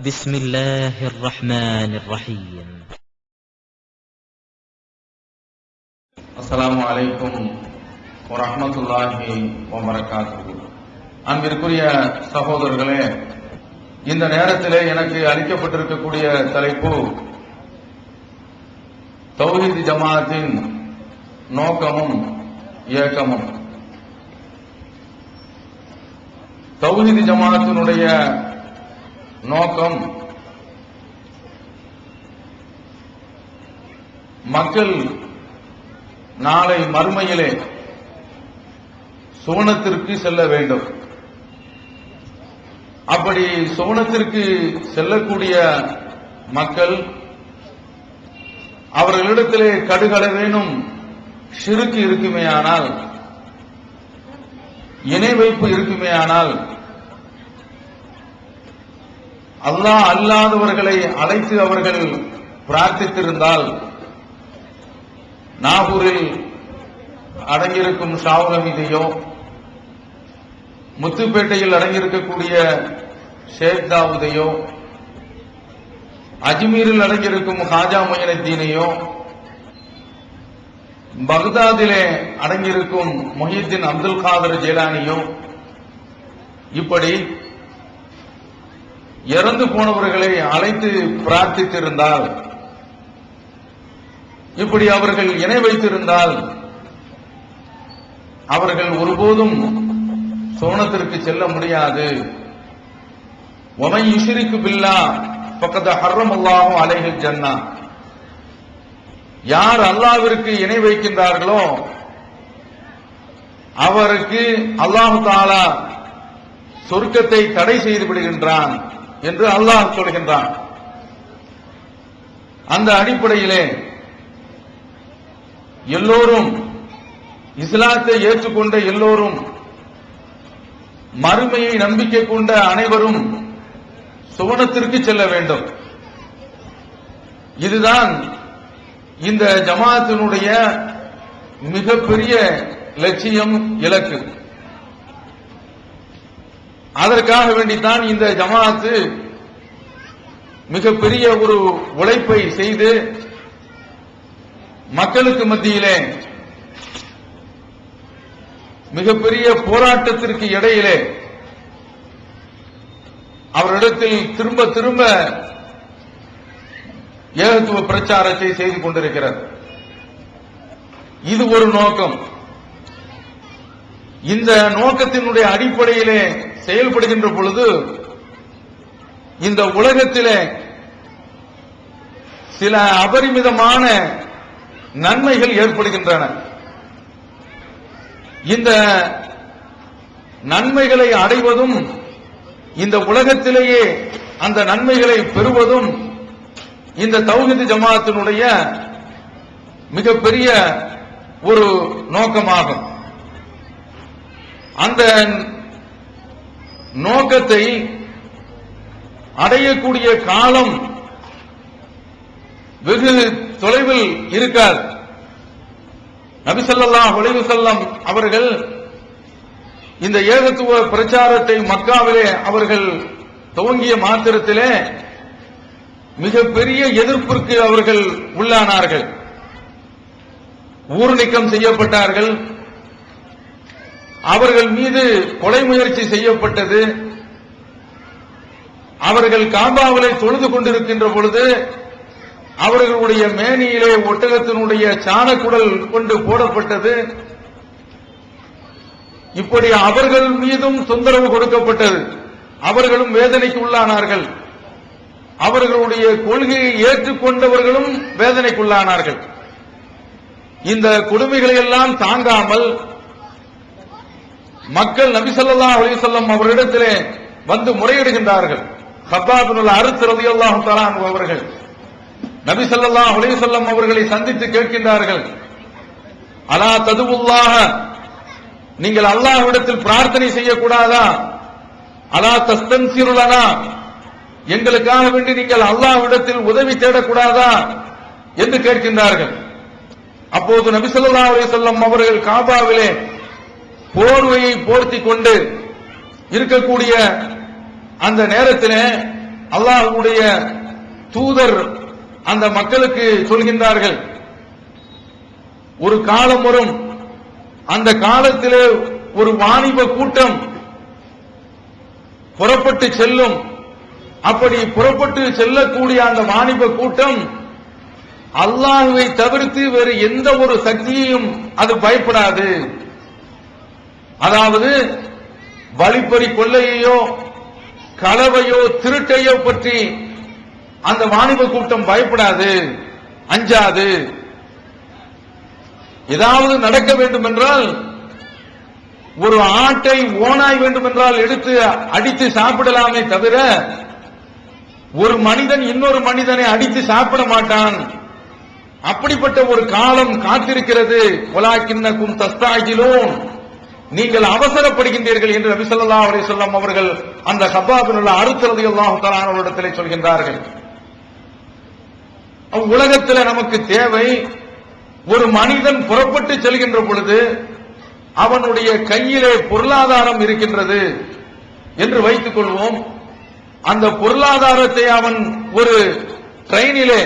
بسم الله الرحمن الرحيم. அஸ்ஸலாமு அலைக்கும் வரஹ்மத்துல்லாஹி வபரகாத்துஹு. அன்பிற்குரிய சகோதரர்களே, இந்த நேரத்திலே எனக்கு அளிக்கப்பட்டிருக்கக்கூடிய தலைப்பு தௌஹீத் ஜமாஅத்தின் நோக்கமும் இயக்கமும். தௌஹீத் ஜமாஅத்தினுடைய நோக்கம் மக்கள் நாளை மறுமையிலே சுவனத்திற்கு செல்ல வேண்டும். அப்படி சுவனத்திற்கு செல்லக்கூடிய மக்கள் அவர்களிடத்திலே கடுகளவேனும் ஷிர்க் இருக்குமேயானால், இணை வைப்பு இருக்குமேயானால், அல்லாஹ் அல்லாதவர்களை அழைத்து அவர்கள் பிரார்த்தித்திருந்தால், நாகூரில் அடங்கியிருக்கும் ஷாவுலமிதையோ, முத்துப்பேட்டையில் அடங்கியிருக்கக்கூடிய ஷேக் தாவூதையோ, அஜ்மீரில் அடங்கியிருக்கும் ஹாஜா மொயினுத்தீனையோ, பக்தாதிலே அடங்கியிருக்கும் முஹியுத்தீன் அப்துல் காதர் ஜீலானியோ, இப்படி இறந்து போனவர்களை அழைத்து பிரார்த்தித்திருந்தால், இப்படி அவர்கள் இணை வைத்திருந்தால், அவர்கள் ஒருபோதும் சோனத்திற்கு செல்ல முடியாது. வமன் யுஷ்ரிக் பில்லாஹ் ஃபக்கத் ஹர்ரமல்லாஹு அலைஹில் ஜன்னah. யார் அல்லாஹ்விற்கு இணை வைக்கின்றார்களோ அவருக்கு அல்லாஹ் தஆலா சொர்க்கத்தை தடை செய்து விடுகின்றான் என்று அல்லாஹ் சொல்கின்றான். அந்த அடிப்படையிலே எல்லோரும், இஸ்லாத்தை ஏற்றுக்கொண்ட எல்லோரும், மறுமையை நம்பிக்கை கொண்ட அனைவரும் சுவனத்திற்கு செல்ல வேண்டும். இதுதான் இந்த ஜமாஅத்தினுடைய மிகப்பெரிய லட்சியம், இலக்கு. அதற்காக வேண்டித்தான் இந்த ஜமாஅத்து மிகப்பெரிய ஒரு உழைப்பை செய்து மக்களுக்கு மத்தியிலே மிகப்பெரிய போராட்டத்திற்கு இடையிலே அவரிடத்தில் திரும்ப திரும்ப ஏகத்துவ பிரச்சாரத்தை செய்து கொண்டிருக்கிறது. இது ஒரு நோக்கம். இந்த நோக்கத்தினுடைய அடிப்படையிலே செயல்படுகின்ற பொழுது இந்த உலகத்திலே சில அபரிமிதமான நன்மைகள் ஏற்படுகின்றன. இந்த நன்மைகளை அடைவதும், இந்த உலகத்திலேயே அந்த நன்மைகளை பெறுவதும் இந்த தௌஹீத் ஜமாஅத்தினுடைய மிகப்பெரிய ஒரு நோக்கமாகும். அந்த நோக்கத்தை அடையக்கூடிய காலம் வெகு தொலைவில் இருக்காது. நபி ஸல்லல்லாஹு அலைஹி வஸல்லம் அவர்கள் இந்த ஏகத்துவ பிரச்சாரத்தை மக்காவிலே அவர்கள் துவங்கிய மாத்திரத்திலே மிகப்பெரிய எதிர்ப்பிற்கு அவர்கள் உள்ளானார்கள். ஊர் நீக்கம் செய்யப்பட்டார்கள். அவர்கள் மீது கொலை முயற்சி செய்யப்பட்டது. அவர்கள் காபாவிலே தொழுது கொண்டிருக்கின்ற பொழுது அவர்களுடைய மேனியிலே ஒட்டகத்தினுடைய சாணக்குடல் கொண்டு போடப்பட்டது. இப்படி அவர்கள் மீதும் தொந்தரவு கொடுக்கப்பட்டது. அவர்களும் வேதனைக்கு உள்ளானார்கள். அவர்களுடைய கொள்கையை ஏற்றுக்கொண்டவர்களும் வேதனைக்குள்ளானார்கள். இந்த கொடுமைகளை எல்லாம் தாங்காமல் மக்கள் நபி ஸல்லல்லாஹு அலைஹி வஸல்லம் அவரிடத்திலே வந்து முறையிடுகின்றார்கள். கப்பாப் இப்னு அர்த் ரலியல்லாஹு தஆலா அன்ஹு அவர்கள் நபி ஸல்லல்லாஹு அலைஹி வஸல்லம் அவர்களை சந்தித்து கேட்கின்றார்கள், அலா ததுவுல்லாஹ, நீங்கள் அல்லாஹ்விடத்தில் பிரார்த்தனை செய்யக்கூடாதா? அலா தஸ்தன்சிரு லனா, எங்களுக்காக வேண்டி நீங்கள் அல்லாஹ்விடத்தில் உதவி தேடக்கூடாதா என்று கேட்கின்றார்கள். அப்போது நபி ஸல்லல்லாஹு அலைஹி வஸல்லம் அவர்கள் காபாவிலே போர்வையை போர்த்திக் கொண்டு இருக்கக்கூடிய அந்த நேரத்தில் அல்லாஹ்வுடைய தூதர் அந்த மக்களுக்கு சொல்கின்றார்கள், ஒரு காலம் வரும், அந்த காலத்திலே ஒரு வாணிப கூட்டம் புறப்பட்டு செல்லும். அப்படி புறப்பட்டு செல்லக்கூடிய அந்த வாணிப கூட்டம் அல்லாஹ்வை தவிர்த்து வேறு எந்த ஒரு சக்தியையும் அது பயப்படாது. அதாவது வழிப்பறி கொள்ளையோ களவையோ திருட்டையோ பற்றி அந்த வாணிப கூட்டம் பயப்படாது, அஞ்சாது. ஏதாவது நடக்க வேண்டும் என்றால், ஒரு ஆட்டை ஓனாய் வேண்டும் என்றால் எடுத்து அடித்து சாப்பிடலாமே தவிர ஒரு மனிதன் இன்னொரு மனிதனை அடித்து சாப்பிட மாட்டான். அப்படிப்பட்ட ஒரு காலம் காத்திருக்கிறது. வலாக்கின்னக்கும் தஸ்தாஜிலூன், நீங்கள் அவசரப்படுகின்றீர்கள் என்று நபி ஸல்லல்லாஹு அலைஹி வஸல்லம் அவர்கள் அந்த ஹப்பாப் பின் அருத் ரலியல்லாஹு தஆலா அவர்களிடத்தில் சொல்கின்றார்கள். உலகத்தில் நமக்கு தேவை, ஒரு மனிதன் புறப்பட்டு செல்கின்ற பொழுது அவனுடைய கையிலே பொருளாதாரம் இருக்கின்றது என்று வைத்துக் கொள்வோம். அந்த பொருளாதாரத்தை அவன் ஒரு ட்ரெயினிலே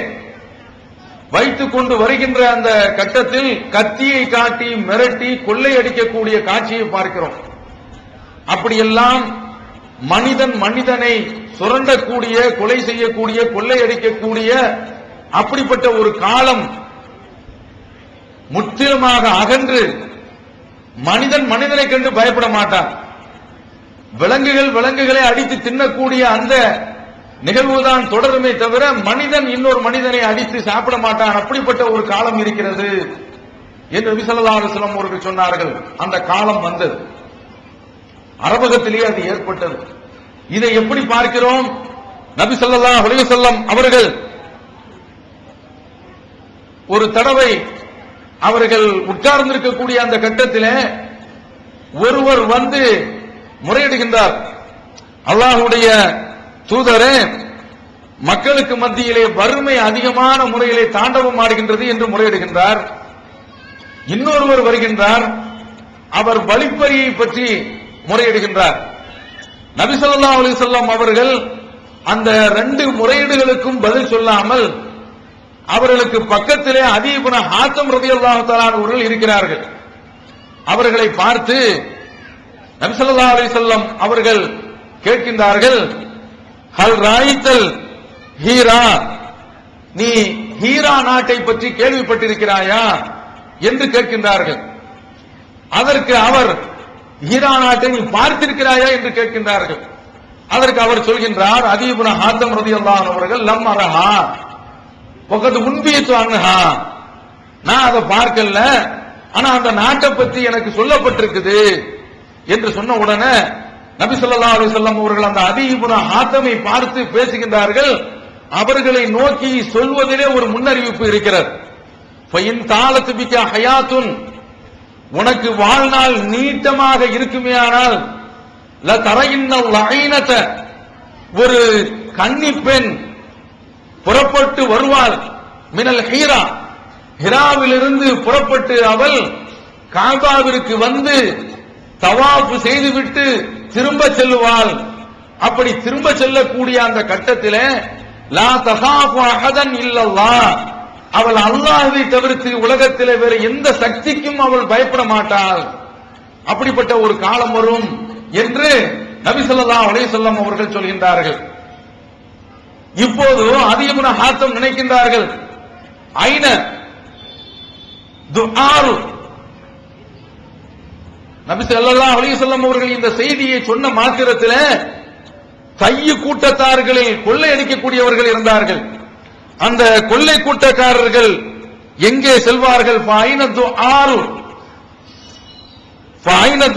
வைத்துக் கொண்டு வருகின்ற அந்த கட்டத்தில் கத்தியை காட்டி மிரட்டி கொள்ளையடிக்கக்கூடிய காட்சியை பார்க்கிறோம். அப்படியெல்லாம் மனிதன் மனிதனை சுரண்டக்கூடிய, கொலை செய்யக்கூடிய, கொள்ளையடிக்கக்கூடிய அப்படிப்பட்ட ஒரு காலம் முற்றிலுமாக அகன்று மனிதன் மனிதனை கண்டு பயப்பட மாட்டான். விலங்குகளை அடித்து தின்னக்கூடிய அந்த நிகழ்வுதான் தொடருமே தவிர மனிதன் இன்னொரு மனிதனை அடித்து சாப்பிட மாட்டான். அப்படிப்பட்ட ஒரு காலம் இருக்கிறது என்று நபி ஸல்லல்லாஹு அலைஹி வஸல்லம் அவர்கள் சொன்னார்கள். அந்த காலம் வந்தது, அரபகத்திலேயே அது ஏற்பட்டது. இதை எப்படி பார்க்கிறோம்? நபி ஸல்லல்லாஹு அலைஹி வஸல்லம் அவர்கள் ஒரு தடவை அவர்கள் உட்கார்ந்திருக்கக்கூடிய அந்த கட்டத்தில் ஒருவர் வந்து முறையிடுகின்றார், அல்லாஹ்வுடைய தூதரே, மக்களுக்கு மத்தியிலே வறுமை அதிகமான முறையிலே தாண்டவம் ஆடுகின்றது என்று முறையிடுகின்றார். இன்னொருவர் வருகின்றார், அவர் வழிப்பறியை பற்றி முறையிடுகின்றார். நபி ஸல்லல்லாஹு அலைஹி வஸல்லம் அவர்கள் அந்த ரெண்டு முறையீடுகளுக்கும் பதில் சொல்லாமல் அவர்களுக்கு பக்கத்திலே அதீ இப்னு ஹாத்திம் ரலியல்லாஹு தஆலா அவர்கள் இருக்கிறார்கள். அவர்களை பார்த்து நபி ஸல்லல்லாஹு அலைஹி வஸல்லம் அவர்கள் கேட்கின்றார்கள், ஹல் ராயித்தல் ஹீரா, நீ ஹீரா நாட்டை பற்றி கேள்விப்பட்டிருக்கிறாயா என்று கேட்கின்றார்கள். அதற்கு அவர், ஹீரா நாட்டை நீ பார்த்திருக்கிறாயா என்று கேட்கின்றார்கள். அதற்கு அவர் சொல்கின்றார், அதீ இப்னு ஹாத்திம் ரலியல்லாஹு அவர்கள், லம் அரஹா பக்கத்து முன்பியத்து அன்ஹா, நான் அதை பார்க்கல, ஆனா அந்த நாட்டை பற்றி எனக்கு சொல்லப்பட்டிருக்குது என்று சொன்ன உடனே நபி ஸல்லல்லாஹு அலைஹி வஸல்லம் அவர்கள் அந்த அதீ இப்னு ஹாத்திமை பார்த்து பேசுகின்றார்கள். அவர்களை நோக்கி சொல்வதிலே ஒரு முன்னறிவிப்பு இருக்கிறது. ஃபைன் தாலத் பிக ஹயாத்துன், உனக்கு வாழ்நாள் நீட்டமாக இருக்குமேயானால் ல தரையின்னல் லஐனத, ஒரு கன்னி பெண் புறப்பட்டு வருவாள், மினல் ஹீரா, ஹிராவிலிருந்து புறப்பட்டு அவள் காபாவிற்கு வந்து தவாஃப் செய்துவிட்டு திரும்ப செல்லுவாள். அப்படி திரும்ப செல்லக்கூடிய அந்த கட்டத்திலே லா தகாஃபு அஹதன் இல்லல்லாஹ், அவள் அல்லாஹ்வை தவிர்த்து உலகத்திலே வேறு எந்த சக்திக்கும் அவள் பயப்பட மாட்டாள். அப்படிப்பட்ட ஒரு காலம் வரும் என்று நபி ஸல்லல்லாஹு அலைஹி வஸல்லம் அவர்கள் சொல்கின்றார்கள். இப்போது அதீ இப்னு ஹாத்திம் நினைக்கின்றார்கள், ஐன துஆரு, நபி ஸல்லல்லாஹு அலைஹி வஸல்லம் அவர்கள் இந்த செய்தியை சொன்ன மாத்திரத்தில் தையு கூட்டத்தார்களில் கொள்ளையடிக்கக்கூடியவர்கள் இருந்தார்கள். அந்த கொள்ளை கூட்டக்காரர்கள் எங்கே செல்வார்கள்? ஃபைன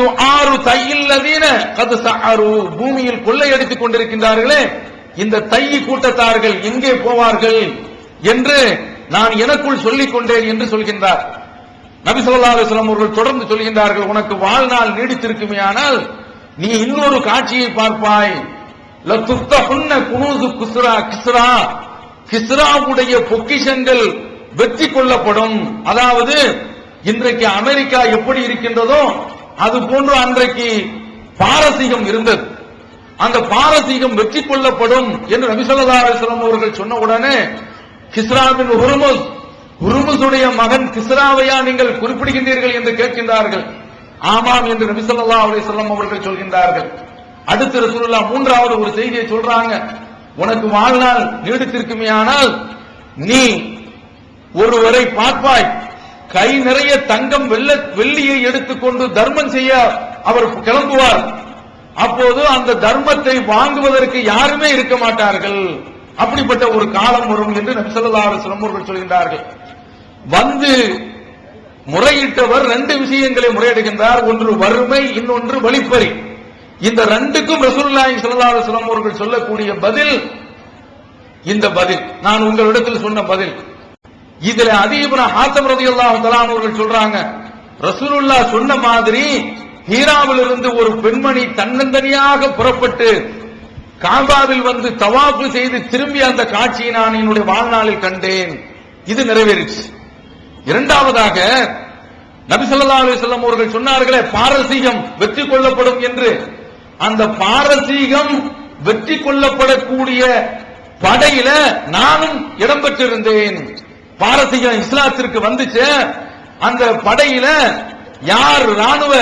துஆரு தையில்லதீன கத் சஅரு, பூமியில் கொள்ளையடித்துக் கொண்டிருக்கின்றார்களே இந்த தையி கூட்டத்தார்கள் எங்கே போவார்கள் என்று நான் எனக்குள் சொல்லிக் கொண்டேன் என்று சொல்கின்றார். நபி ஸல்லல்லாஹு அலைஹி வஸல்லம் அவர்கள் தொடர்ந்து சொல்கின்றார்கள், உனக்கு வாழ்நாள் நீடித்திருக்குமேயானால் நீ இன்னொரு காட்சியை பார்ப்பாய். லதுஃப்தஹுன்ன குனூசு கிஸ்ரா, கிஸ்ராவுடைய பொக்கிஷங்கள் வெற்றி கொள்ளப்படும். அதாவது இன்றைக்கு அமெரிக்கா எப்படி இருக்கின்றதோ அது போன்று அன்றைக்கு பாரசீகம் இருந்தது. அந்த பாரசீகம் வெற்றி கொள்ளப்படும் என்று நபி ஸல்லல்லாஹு அலைஹி வஸல்லம் அவர்கள் சொன்ன உடனே கிஸ்ரா பின் ஹுர்முஸுடைய மகன் கிஸ்ராவையா நீங்கள் குறிப்பிடுகின்றீர்கள் என்று கேட்கின்றார்கள். ஆமாம் என்று நபி ஸல்லல்லாஹு அலைஹி வஸல்லம் அவர்கள் சொல்கின்றார்கள். அடுத்து ரசூலுல்லாஹ் மூன்றாவது ஒரு செய்தியை சொல்றாங்க. உனக்கு வாழ்நாள் நீடித்திருக்குமேயானால் நீ ஒருவரை பார்ப்பாய், கை நிறைய தங்கம் வெள்ளியை எடுத்துக்கொண்டு தர்மம் செய்ய அவர் கிளம்புவார். அப்போது அந்த தர்மத்தை வாங்குவதற்கு யாருமே இருக்க மாட்டார்கள். அப்படிப்பட்ட ஒரு காலம் வரும் என்று நபி ஸல்லல்லாஹு அலைஹி வஸல்லம் அவர்கள் சொல்கின்றார்கள். வந்து முறையிட்டவர் ரெண்டு விஷயங்களை முறையிடுகின்றார். ஒன்று வறுமை, இன்னொன்று வழிப்பறி. இந்த ரெண்டுக்கும் ரசூலுல்லாஹி ஸல்லல்லாஹு அலைஹி வஸல்லம் அவர்கள் சொல்லக்கூடிய பதில் இந்த பதில், நான் உங்களிடத்தில் சொன்ன பதில். இதுல அதி இப்னு ஹாத்திம் ரலியல்லாஹு தஆலா அவர்கள் சொல்றாங்க, ரசூலுல்லாஹ் சொன்ன மாதிரி ஹீராவிலிருந்து ஒரு பெண்மணி தன்னந்தனியாக புறப்பட்டு காபாவில் வந்து தவாஃப் செய்து திரும்பி அந்த காட்சியை நான் என்னுடைய வாழ்நாளில் கண்டேன். இது நிறைவேறிச்சு. இரண்டாவதாக நபி ஸல்லல்லாஹு அலைஹி வஸல்லம் அவர்கள் சொன்னார்களே பாரசீகம் வெற்றி கொள்ளப்படும் என்று, அந்த பாரசீகம் வெற்றி கொள்ளப்படக்கூடிய படையில நானும் இடம்பெற்றிருந்தேன். பாரசீகம் இஸ்லாத்திற்கு வந்துச்சு, அந்த படையில யார் ராணுவ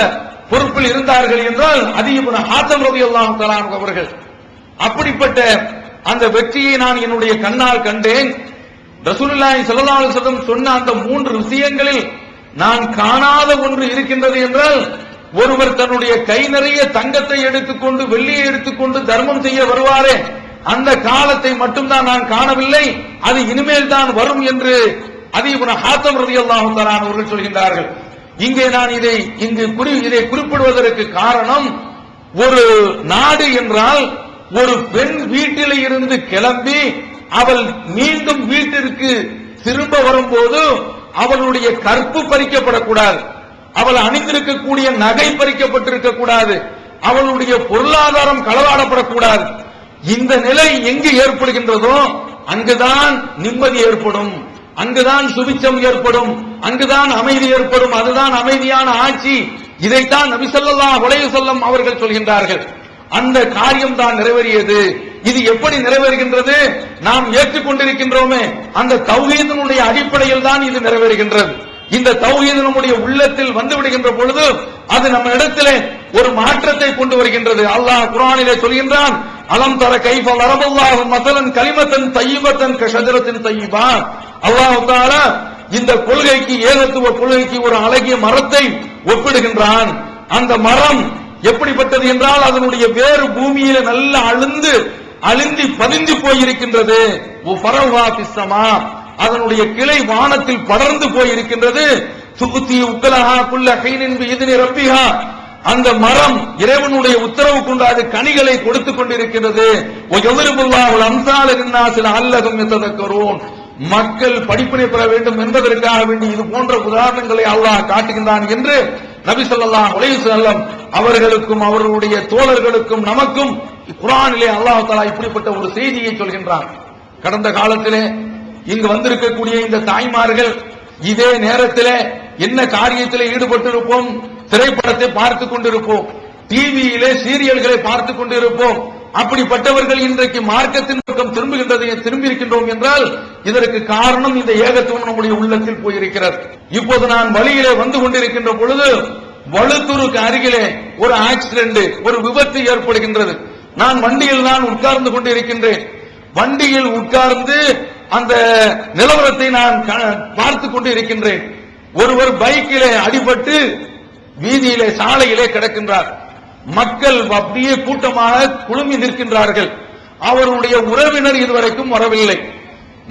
பொறுப்பில் இருந்தார்கள் என்றால் அதி இப்னு ஹாத்திம் ரலியல்லாஹு தஆலா அவர்கள். அப்படிப்பட்ட அந்த வெற்றியை நான் என்னுடைய கண்ணால் கண்டேன். ரசூலுல்லாஹி ஸல்லல்லாஹு அலைஹி வஸல்லம் சொன்ன அந்த மூன்று விஷயங்களில் நான் காணாத ஒன்று இருக்கின்றது என்றால், ஒருவர் தன்னுடைய கை நிறைய தங்கத்தை எடுத்துக்கொண்டு வெள்ளியை எடுத்துக்கொண்டு தர்மம் செய்ய வருவாரே, அந்த காலத்தை மட்டும்தான் நான் காணவில்லை, அது இனிமேல் தான் வரும் என்று அதி இப்னு ஹாத்திம் ரலியல்லாஹு தஆலா அவர்கள் சொல்கின்றார்கள். இங்கே நான் இதை குறிப்பிடுவதற்கு காரணம், ஒரு நாடு என்றால் ஒரு பெண் வீட்டில் இருந்து கிளம்பி அவள் மீண்டும் வீட்டிற்கு திரும்ப வரும்போது அவளுடைய கற்பு பறிக்கப்படக்கூடாது, அவள் அணிந்திருக்கக்கூடிய நகை பறிக்கப்பட்டிருக்க கூடாது, அவளுடைய பொருளாதாரம் களவாடப்படக்கூடாது. இந்த நிலை எங்கு ஏற்படுகின்றதோ அங்குதான் நிம்மதி ஏற்படும், அங்குதான் சுபிச்சம் ஏற்படும், அங்குதான் அமைதி ஏற்படும். அதுதான் அமைதியான ஆட்சி. இதைத்தான் நபி ஸல்லல்லாஹு அலைஹி வஸல்லம் அவர்கள் சொல்கின்றார்கள். அந்த காரியம் தான் நிறைவேறியது. இது எப்படி நிறைவேறுகின்றது? நாம் ஏற்றுக்கொண்டிருக்கின்றோமே அந்த தௌஹீதினுடைய அடிப்படையில் தான் இது நிறைவேறுகின்றது. இந்த தௌஹீத் நம்முடைய உள்ளத்தில் வந்து விடுகின்ற பொழுது அது நம்ம இடத்திலே ஒரு மாற்றத்தை கொண்டு வருகின்றது. அல்லாஹ் குர்ஆனிலே சொல்கின்றான், அலம் தர கைஃப லரபல்லாஹு மஸலன் கலிமத்தன் தய்யிபத்தன் கஷஜரத்தின் தய்யிபா. அல்லாஹ் தஆலா இந்த கொள்கைக்கு, ஏகத்துவ கொள்கைக்கு ஒரு அழகிய மரத்தை ஒப்பிடுகின்றான். அந்த மரம் எப்படிப்பட்டது என்றால் அதனுடைய வேறு பூமியில நல்லா அழுந்தி பதிந்து போயிருக்கின்றது. அதனுடைய கிளை வானத்தில் படர்ந்து போயிருக்கின்றது. சுகுத்தி உக்கலஹா குல்ல ஹைனின் பிஇذن ரப்பிஹா. அந்த மரம் இறைவனுடைய உத்தரவு கொண்டு அது கனிகளை கொடுத்துக் கொண்டிருக்கிறது. வயதுருல்லாஹுல் அம்சால லின்னாஸி லஅல்லஹும் யததக்கரூன். மக்கள் படிப்பினை பெற வேண்டும் என்பதற்காக வேண்டி இது போன்ற உதாரணங்களை அல்லாஹ் காட்டுகின்றான் என்று நபி ஸல்லல்லாஹு அலைஹி வஸல்லம் அவர்களுக்கும் அவர்களுடைய தோழர்களுக்கும் நமக்கும் குர்ஆனிலே அல்லாஹ் தஆலா இப்படிப்பட்ட ஒரு செய்தியை சொல்கின்றான். கடந்த காலத்திலே இங்கு வந்திருக்கக்கூடிய இந்த தாய்மார்கள் இதே நேரத்திலே என்ன காரியத்திலே ஈடுபட்டிருப்போம்? திரைப்படத்தை பார்த்துக் கொண்டிருப்போம், டிவியிலே சீரியல்களை பார்த்துக் கொண்டிருப்போம். அப்படிப்பட்டவர்கள் இன்றைக்கு மார்க்கத்தின் பக்கம் திரும்பி இருக்கின்றோம் என்றால் இதற்கு காரணம் இந்த ஏகத்துவம் நம்முடைய உள்ளத்தில் போயிருக்கிறது. இப்போது நான் வழியிலே வந்து கொண்டிருக்கின்ற பொழுது வழுத்தூருக்கு அருகிலே ஒரு ஆக்சிடென்ட், ஒரு விபத்து ஏற்படுகின்றது. நான் வண்டியில் உட்கார்ந்து கொண்டிருக்கின்றேன். வண்டியில் உட்கார்ந்து அந்த நிலவரத்தை நான் பார்த்துக் கொண்டு இருக்கின்றேன். ஒருவர் பைக்கிலே அடிபட்டு வீதியிலே சாலையிலே கிடக்கின்றார். மக்கள் அப்படியே கூட்டமாக குழுமி நிற்கின்றார்கள். அவருடைய உறவினர் இதுவரைக்கும் வரவில்லை.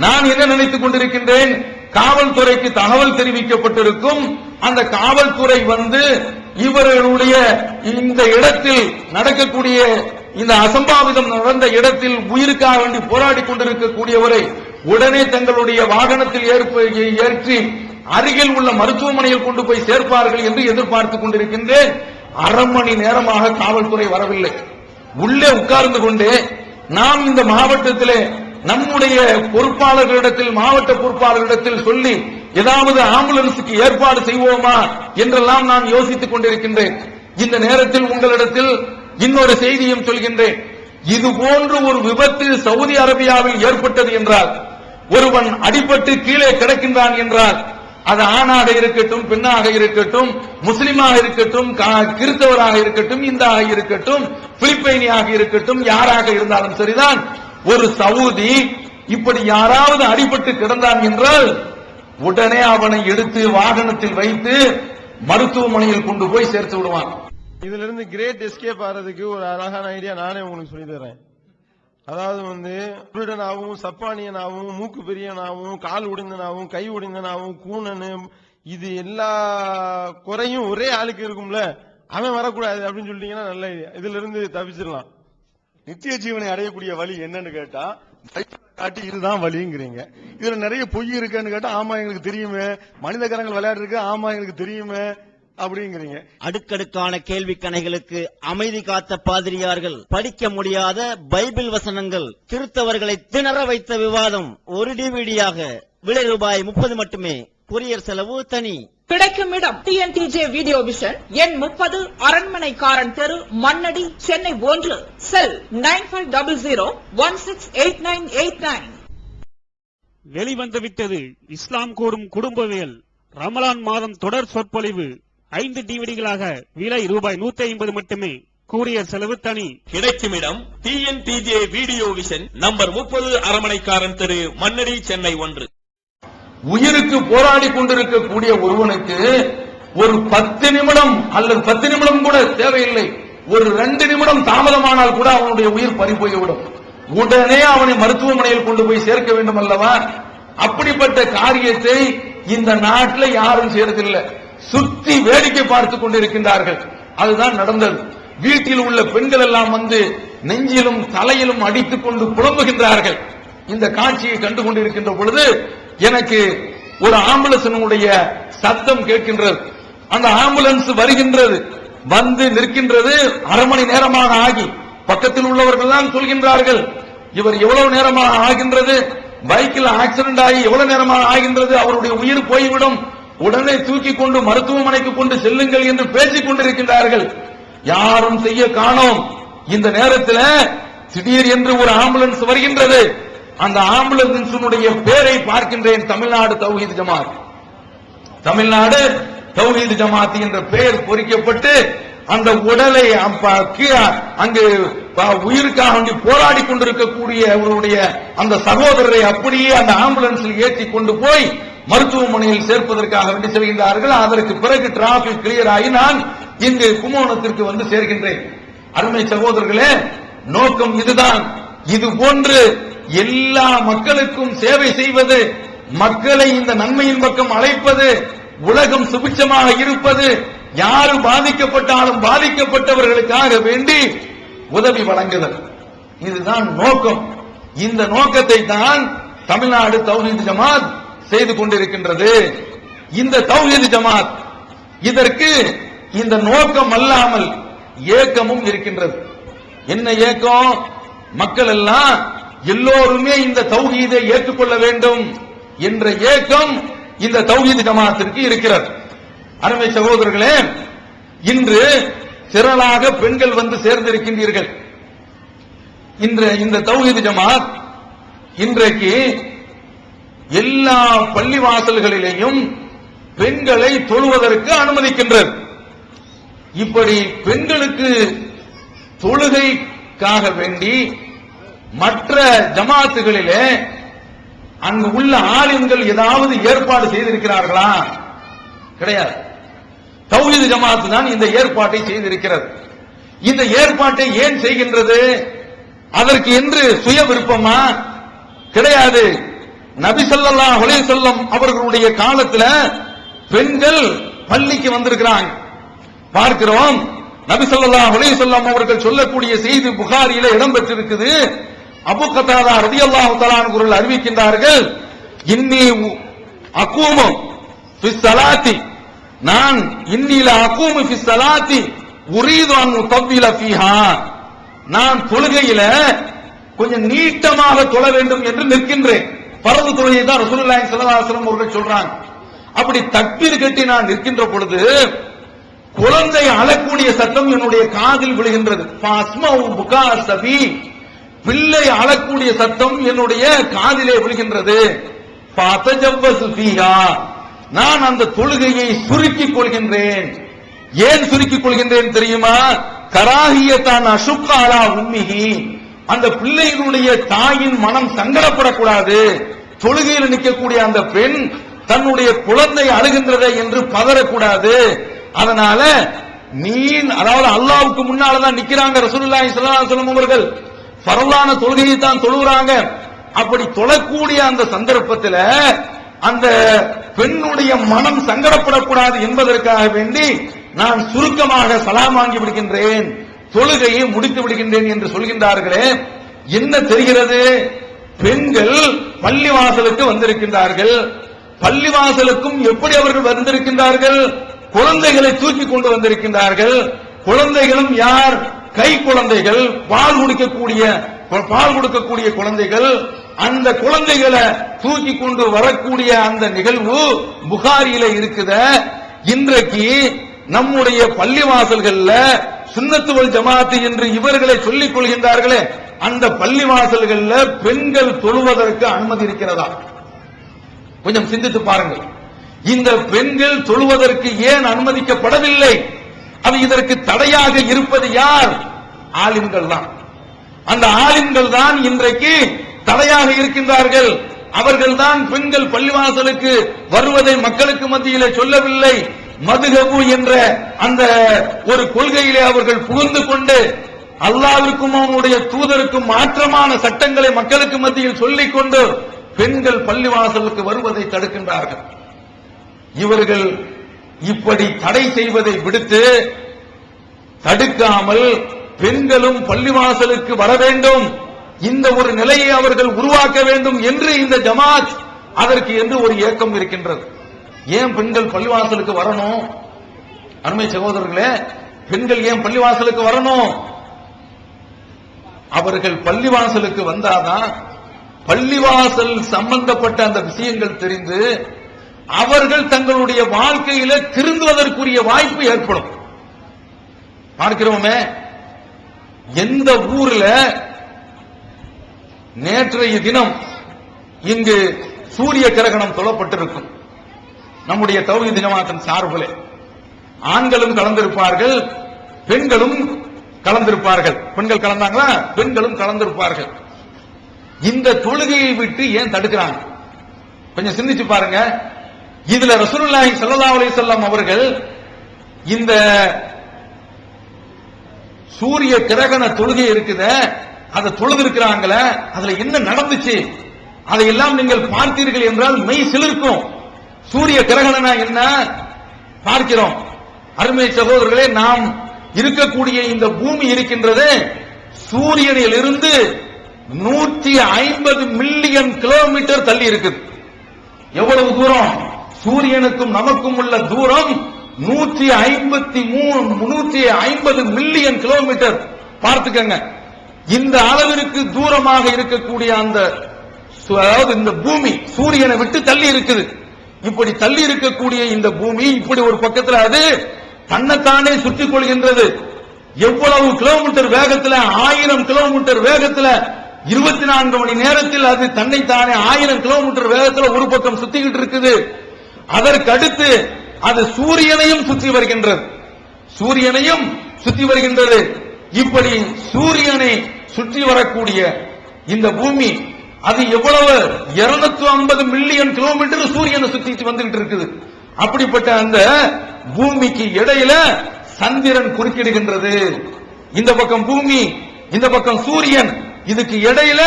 நான் என்ன நினைத்துக் கொண்டிருக்கின்றேன், காவல்துறைக்கு தகவல் தெரிவிக்கப்பட்டிருக்கும், அந்த காவல்துறை வந்து இவர்களுடைய இந்த இடத்தில் நடக்கக்கூடிய இந்த அசம்பாவிதம் நடந்த இடத்தில் உயிருக்காக வேண்டி போராடி கொண்டிருக்கக்கூடியவரை உடனே தங்களுடைய வாகனத்தில் ஏற்றி அருகில் உள்ள மருத்துவமனையில் கொண்டு போய் சேர்ப்பார்கள் என்று எதிர்பார்த்துக் கொண்டிருக்கின்றேன். அரை மணி நேரமாக காவல்துறை வரவில்லை. உள்ளே உட்கார்ந்து கொண்டே நாம் இந்த மாவட்டத்திலே நம்முடைய பொறுப்பாளர்களிடத்தில், மாவட்ட பொறுப்பாளர்களிடத்தில் சொல்லி ஏதாவது ஆம்புலன்ஸுக்கு ஏற்பாடு செய்வோமா என்றெல்லாம் நான் யோசித்துக் கொண்டிருக்கின்றேன். இந்த நேரத்தில் உங்களிடத்தில் இன்னொரு செய்தியும் சொல்கின்றேன். இது போன்று ஒரு விபத்து சவுதி அரேபியாவில் ஏற்பட்டது என்றால், ஒருவன் அடிபட்டு கீழே கிடக்கின்றான் என்றால், அது ஆணாக இருக்கட்டும், பெண்ணாக இருக்கட்டும், முஸ்லிமாக இருக்கட்டும், கிறிஸ்தவராக இருக்கட்டும், இந்தாக இருக்கட்டும், பிலிப்பைனியாக இருக்கட்டும், யாராக இருந்தாலும் சரிதான், ஒரு சவுதி இப்படி யாராவது அடிபட்டு கிடந்தான் என்றால் உடனே அவனை எடுத்து வாகனத்தில் வைத்து மருத்துவமனையில் கொண்டு போய் சேர்த்து விடுவான். இதுல இருந்து கிரேட் எஸ்கேப் ஆறதுக்கு ஒரு அழகான ஐடியா நானே உங்களுக்கு சொல்லி தரேன். அதாவது குருடனாகவும், சப்பானியனாகவும், மூக்கு பெரியனாகவும், கால் உடைந்தனாகவும், கை உடைந்தனாகவும், கூணனு, இது எல்லா குறையும் ஒரே ஆளுக்கு இருக்கும்ல, அவன் வரக்கூடாது அப்படின்னு சொல்லிட்டீங்கன்னா நல்ல ஐடியா. இதுல இருந்து தப்பிச்சிடலாம். நித்திய ஜீவனை அடையக்கூடிய வழி என்னன்னு கேட்டா காட்டி இதுதான் வழிங்கிறீங்க. இதுல நிறைய பொய் இருக்குன்னு கேட்டா ஆமா எங்களுக்கு தெரியுமே, மனித கரங்கள் விளையாடு இருக்கு, ஆமா எங்களுக்கு தெரியுமே அப்படிங்கிறீங்க. அடுக்கடுக்கான கேள்வி கணைகளுக்கு அமைதி காத்த பாதிரியார்கள், படிக்க முடியாத பைபிள் வசனங்கள், கிறிஸ்தவர்களை திணற வைத்த விவாதம் ஒரு டிவிடியாக, விலை ரூபாய் 30 மட்டுமே, கொரியர் செலவு தனி. கிடைக்கும் இடம் TNTJ வீடியோ விஷன், எண் 30, அரண்மனைக்காரன் தெரு, மண்ணடி, சென்னை 1. செல் 9500168989. வெளிவந்துவிட்டது இஸ்லாம் கூறும் குடும்பவியல் ரமலான் மாதம் தொடர் சொற்பொழிவு 5 டிவிடிகளாக, விலை ரூபாய் 150 மட்டுமே, கூரியர் செலவு தனி. கிடைக்கும் இடம் TNTJ வீடியோ விஷன், நம்பர் 30, அரண்மனைக்காரன் தெரு, மண்ணடி, சென்னை 1. உயிருக்கு போராடி கொண்டிருக்கக்கூடிய ஒருவனுக்கு ஒரு 10 நிமிடம் அல்லது 10 நிமிடம் கூட தேவையில்லை, ஒரு 2 நிமிடம் தாமதமானால் கூட அவனுடைய உயிர் பறிபோய்விடும். உடனே அவனை மருத்துவமனையில் கொண்டு போய் சேர்க்க வேண்டும் அல்லவா? அப்படிப்பட்ட காரியத்தை இந்த நாட்டில் யாரும் செய்யறதில்லை. சுத்தி வேடிக்கை பார்த்துக் கொண்டிருக்கின்றார்கள். அதுதான் நடந்தது. வீட்டில் உள்ள பெண்கள் எல்லாம் நெஞ்சிலும் தலையிலும் அடித்துக் கொண்டு புலம்புகின்றார்கள். இந்த காட்சியை கண்டு கொண்டிருக்கின்ற பொழுது எனக்கு ஒரு ஆம்புலன்ஸினுடைய சத்தம் கேட்கின்றது. அந்த ஆம்புலன்ஸ் வருகின்றது, வந்து நிற்கின்றது. அரை மணி நேரமாக ஆகி பக்கத்தில் உள்ளவர்கள் தான் சொல்கின்றார்கள், இவர் எவ்வளவு நேரமாக ஆகின்றது, பைக்கில் ஆக்சிடென்ட் ஆகி எவ்வளவு நேரமாக ஆகின்றது, அவருடைய உயிர் போய்விடும், உடனே தூக்கி கொண்டு மருத்துவமனைக்கு கொண்டு செல்லுங்கள் என்று பேசிக் கொண்டிருக்கின்றார்கள். யாரும் செய்ய காணோம். இந்த நேரத்தில் திடீர் என்று ஒரு ஆம்புலன்ஸ் வருகின்றது. அந்த ஆம்புலன்ஸினுடைய பேரை பார்க்கின்றேன், தமிழ்நாடு தௌஹீத் ஜமாத். தமிழ்நாடு தௌஹீத் ஜமாத் என்ற பெயர் பொறிக்கப்பட்டு அந்த உடலை அங்கு உயிருக்காக போராடி கொண்டிருக்கக்கூடிய அவருடைய அந்த சகோதரரை அப்படியே அந்த ஆம்புலன்ஸில் ஏற்றி கொண்டு போய் மருத்துவமனையில் சேர்ப்பதற்காக வேண்டி செல்கின்றார்கள். அதற்கு பிறகு டிராபிக் கிளியர் ஆகி நான் இங்கு கும்பகோணத்திற்கு வந்து சேர்கின்றேன். அருமை சகோதரர்களே, நோக்கம் இதுதான். இது போன்று எல்லா மக்களுக்கும் சேவை செய்வது, மக்களை இந்த நன்மையின் பக்கம் அழைப்பது, உலகம் சுபிட்சமாக இருப்பது, யாரு பாதிக்கப்பட்டாலும் பாதிக்கப்பட்டவர்களுக்காக வேண்டி உதவி வழங்குதல், இதுதான் நோக்கம். இந்த நோக்கத்தை தான் தமிழ்நாடு தௌஹீத் ஜமாத் செய்து கொண்டிருக்கின்றது. இந்த தௌஹீத் ஜமாத் இதற்கு இந்த நோக்கம் அல்லாமல் ஏக்கமும் இருக்கின்றது. என்ன ஏக்கம்? மக்கள் எல்லாம் எல்லோருமே இந்த தௌஹீதை ஏற்றுக்கொள்ள வேண்டும் என்ற ஏக்கம் இந்த தௌஹீத் ஜமாத்திற்கு இருக்கிறது. அருமை சகோதரர்களே, இன்று திரளாக பெண்கள் வந்து சேர்ந்திருக்கின்றீர்கள். இந்த தௌஹீத் ஜமாத் இன்றைக்கு எல்லா பள்ளிவாசல்களிலேயும் பெண்களை தொழுவதற்கு அனுமதிக்கின்றது. இப்படி பெண்களுக்கு தொழுகைக்காக வேண்டி மற்ற ஜமாத்துகளிலே அங்கு உள்ள ஆலிம்கள் ஏதாவது ஏற்பாடு செய்திருக்கிறார்களா? கிடையாது. தௌஹீத் ஜமாத் தான் இந்த ஏற்பாட்டை செய்திருக்கிறது. இந்த ஏற்பாட்டை ஏன் செய்கின்றது? அதற்கு என்று சுய விருப்பமா? கிடையாது. நபி ஸல்லல்லாஹு அலைஹி வஸல்லம் அவர்களுடைய காலத்தில் பெண்கள் பள்ளிக்கு வந்திருக்கிறாங்க. பார்க்கிறோம், நபி ஸல்லல்லாஹு அலைஹி வஸல்லம் அவர்கள் சொல்லக்கூடிய செய்தி புகாரியில இடம்பெற்றிருக்குது. அபூ கதாதா ரலியல்லாஹு தஆலா அவர்கள் அறிவிக்கின்றார்கள், இன்னி அகூமு ஃபிஸ் ஸலாத்தி, நான் இன்னில அகூமு ஃபிஸ் ஸலாத்தி உரீது அன் உதவ்வில ஃபீஹா, நான் தொழுகையில கொஞ்சம் நீட்டமாக தொழ வேண்டும் என்று நிற்கின்றேன். பரது தொழுகை தான் ரசூலுல்லாஹி ஸல்லல்லாஹு அலைஹி வஸல்லம் அவர்கள் சொல்றாங்க. அப்படி தக்பீர் கட்டி நான் நிற்கின்ற பொழுது குழந்தை அழக்கூடிய சத்தம் என்னுடைய காதில் விழுகின்றது. ஃபஸ்மஉ புகா சபி, பிள்ளை அழக்கூடிய சத்தம் என்னுடைய காதிலே விழுகின்றது. நான் அந்த தொழுகையை சுருக்கிக் கொள்கின்றேன். ஏன் சுருக்கிக் கொள்கின்றேன் தெரியுமா? கராகியத்தான் அசுக்காலா உம்மிகி, அந்த பிள்ளையினுடைய தாயின் மனம் சங்கடப்படக்கூடாது. தொழுகையில் நிற்கக்கூடிய அந்த பெண் தன்னுடைய குழந்தை அழுகின்றதை என்று பதறக்கூடாது. அதனால அதாவது அல்லாஹ்வுக்கு முன்னாலதான் நிக்கிறாங்க ரசூலுல்லாஹி ஸல்லல்லாஹு அலைஹி வஸல்லம் அவர்கள் ஃபர்லான தொழுகையை தான் தொழுகிறாங்க. அப்படி தொழக்கூடிய அந்த சந்தர்ப்பத்தில் அந்த பெண்ணுடைய மனம் சங்கடப்படக்கூடாது என்பதற்காக வேண்டி நான் சுருக்கமாக சலாம் வாங்கி விடுகின்றேன், தொழுகையை முடித்து விடுகின்றேன் என்று சொல்கின்றார்களே. என்ன தெரிகிறது? பெண்கள் பள்ளிவாசலுக்கு வந்திருக்கின்றார்கள். பள்ளிவாசலுக்கும் எப்படி அவர்கள் வந்திருக்கின்றார்கள்? குழந்தைகளை தூக்கி கொண்டு வந்திருக்கின்றார்கள். குழந்தைகளும் யார்? கை குழந்தைகள், பால் கொடுக்கக்கூடிய குழந்தைகள். அந்த குழந்தைகளை தூக்கி கொண்டு வரக்கூடிய அந்த நிகழ்வு புகாரியில இருக்குத. இன்றைக்கு நம்முடைய பள்ளிவாசல்கள்ல சுன்னத்து வல் ஜமாஅத் என்று இவர்களை சொல்லிக் கொள்கின்றார்களே, அந்த பள்ளிவாசல்கள்ல பெண்கள் தொழுவதற்கு அனுமதி இருக்கிறதா? கொஞ்சம் சிந்தித்து பாருங்கள். இந்த பெண்கள் தொழுவதற்கு ஏன் அனுமதிக்கப்படவில்லை? அது இதற்கு தடையாக இருப்பது யார்? ஆலிம்கள் தான். அந்த ஆலிம்கள் தான் இன்றைக்கு தடையாக இருக்கின்றார்கள். அவர்கள் தான் பெண்கள் பள்ளிவாசலுக்கு வருவதை மக்களுக்கு மத்தியிலே சொல்லவில்லை. மதுஹபு என்ற அந்த ஒரு கொள்கையிலே அவர்கள் புகுந்து கொண்டு அல்லாஹ்விற்கும் அவனுடைய தூதருக்கும் மாற்றமான சட்டங்களை மக்களுக்கு மத்தியில் சொல்லிக் கொண்டு பெண்கள் பள்ளிவாசலுக்கு வருவதை தடுக்கின்றார்கள். இவர்கள் இப்படி தடை செய்வதை விடுத்து தடுக்காமல் பெண்களும் பள்ளிவாசலுக்கு வர வேண்டும், இந்த ஒரு நிலையை அவர்கள் உருவாக்க வேண்டும் என்று இந்த ஜமாத் அதற்கு என்று ஒரு இயக்கம் இருக்கின்றது. ஏன் பெண்கள் பள்ளிவாசலுக்கு வரணும்? அருமை சகோதரர்களே, பெண்கள் ஏன் பள்ளிவாசலுக்கு வரணும்? அவர்கள் பள்ளிவாசலுக்கு வந்தாதான் பள்ளிவாசல் சம்பந்தப்பட்ட அந்த விஷயங்கள் தெரிந்து அவர்கள் தங்களுடைய வாழ்க்கையில திருந்துவதற்குரிய வாய்ப்பு ஏற்படும். பார்க்கிறோமே, எந்த ஊர்ல நேற்றைய தினம் இங்கு சூரிய கிரகணம் தொழப்பட்டிருக்கும், நம்முடைய தௌஹீத் ஜமாஅத்தின் சார்பில் ஆண்களும் கலந்திருப்பார்கள், பெண்களும் கலந்திருப்பார்கள். பெண்கள் கலந்தாங்களா? பெண்களும் கலந்திருப்பார்கள். இந்த தொழுகையை விட்டு ஏன் தடுக்கிறாங்க? கொஞ்சம் சிந்திச்சு பாருங்க. இதுல ரசூலுல்லாஹி ஸல்லல்லாஹு அலைஹி வஸல்லம் அவர்கள் இந்த சூரிய கிரகண தொழுகை இருக்குத, அதை தொழுது இருக்கிறாங்களே, அதுல என்ன நடந்துச்சு அதையெல்லாம் நீங்கள் பார்த்தீர்கள் என்றால் மெய் சிலிர்க்கும். சூரிய கிரகணனா என்ன பார்க்கிறோம். அருமை சகோதரர்களே, நாம் இருக்கக்கூடிய இந்த பூமி இருக்கின்றது சூரியனில் இருந்து 150 மில்லியன் கிலோமீட்டர் தள்ளி இருக்குது. எவ்வளவு தூரம்? சூரியனுக்கும் நமக்கும் உள்ள தூரம் 150 மில்லியன் கிலோமீட்டர். பார்த்துக்கங்க, இந்த அளவிற்கு தூரமாக இருக்கக்கூடிய அந்த இந்த பூமி சூரியனை விட்டு தள்ளி இருக்குது. இப்படி தள்ளி இருக்கக்கூடிய இந்த பூமி இப்படி ஒரு பக்கத்தில் அது தன்னைத்தானே சுற்றிக் கொள்கின்றது. எவ்வளவு கிலோமீட்டர் வேகத்தில்? 1000 கிலோமீட்டர் வேகத்தில் 24 மணி நேரத்தில் அது தன்னைத்தானே 1000 கிலோமீட்டர் வேகத்தில் ஒரு பக்கம் சுத்திக்கிட்டு இருக்குது. அதற்கு அடுத்து அது சூரியனையும் சுற்றி வருகின்றது. சூரியனையும் சுற்றி வருகின்றது. இப்படி சூரியனை சுற்றி வரக்கூடிய இந்த பூமி அது எவ்வளவு 250 மில்லியன் கிலோமீட்டர் சூரியனை சுத்தி வந்துகிட்டு இருக்குது. அப்படிப்பட்ட அந்த பூமிக்கு இடையில சந்திரன் குறுக்கிடுகின்றது. இந்த பக்கம் பூமி, இந்த பக்கம் சூரியன், இதுக்கு இடையில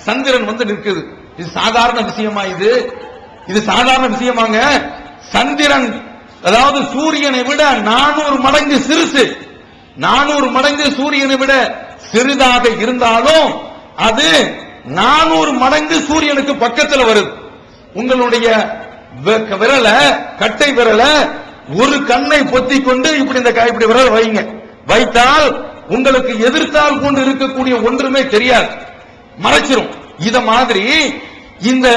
சந்திரன் வந்து நிற்குது. இது சாதாரண விஷயமா? இது சாதாரண விஷயமாங்க? சந்திரன் அதாவது சூரியனை விட 400 மடங்கு சிறுசு. 400 மடங்கு சூரியனை விட சிறிதாக இருந்தாலும் அது 400 மடங்கு சூரியனுக்கு பக்கத்தில் வருது. உங்களுடைய விரல, கட்டை விரல ஒரு கண்ணை பொத்திக் கொண்டு இப்படி இந்த இப்படி விரல் வைங்க. வைத்தால் உங்களுக்கு எதிர்த்தால் கொண்டு இருக்கக்கூடிய ஒன்றுமே தெரியாது, மறைச்சிரும். இத மாதிரி இந்த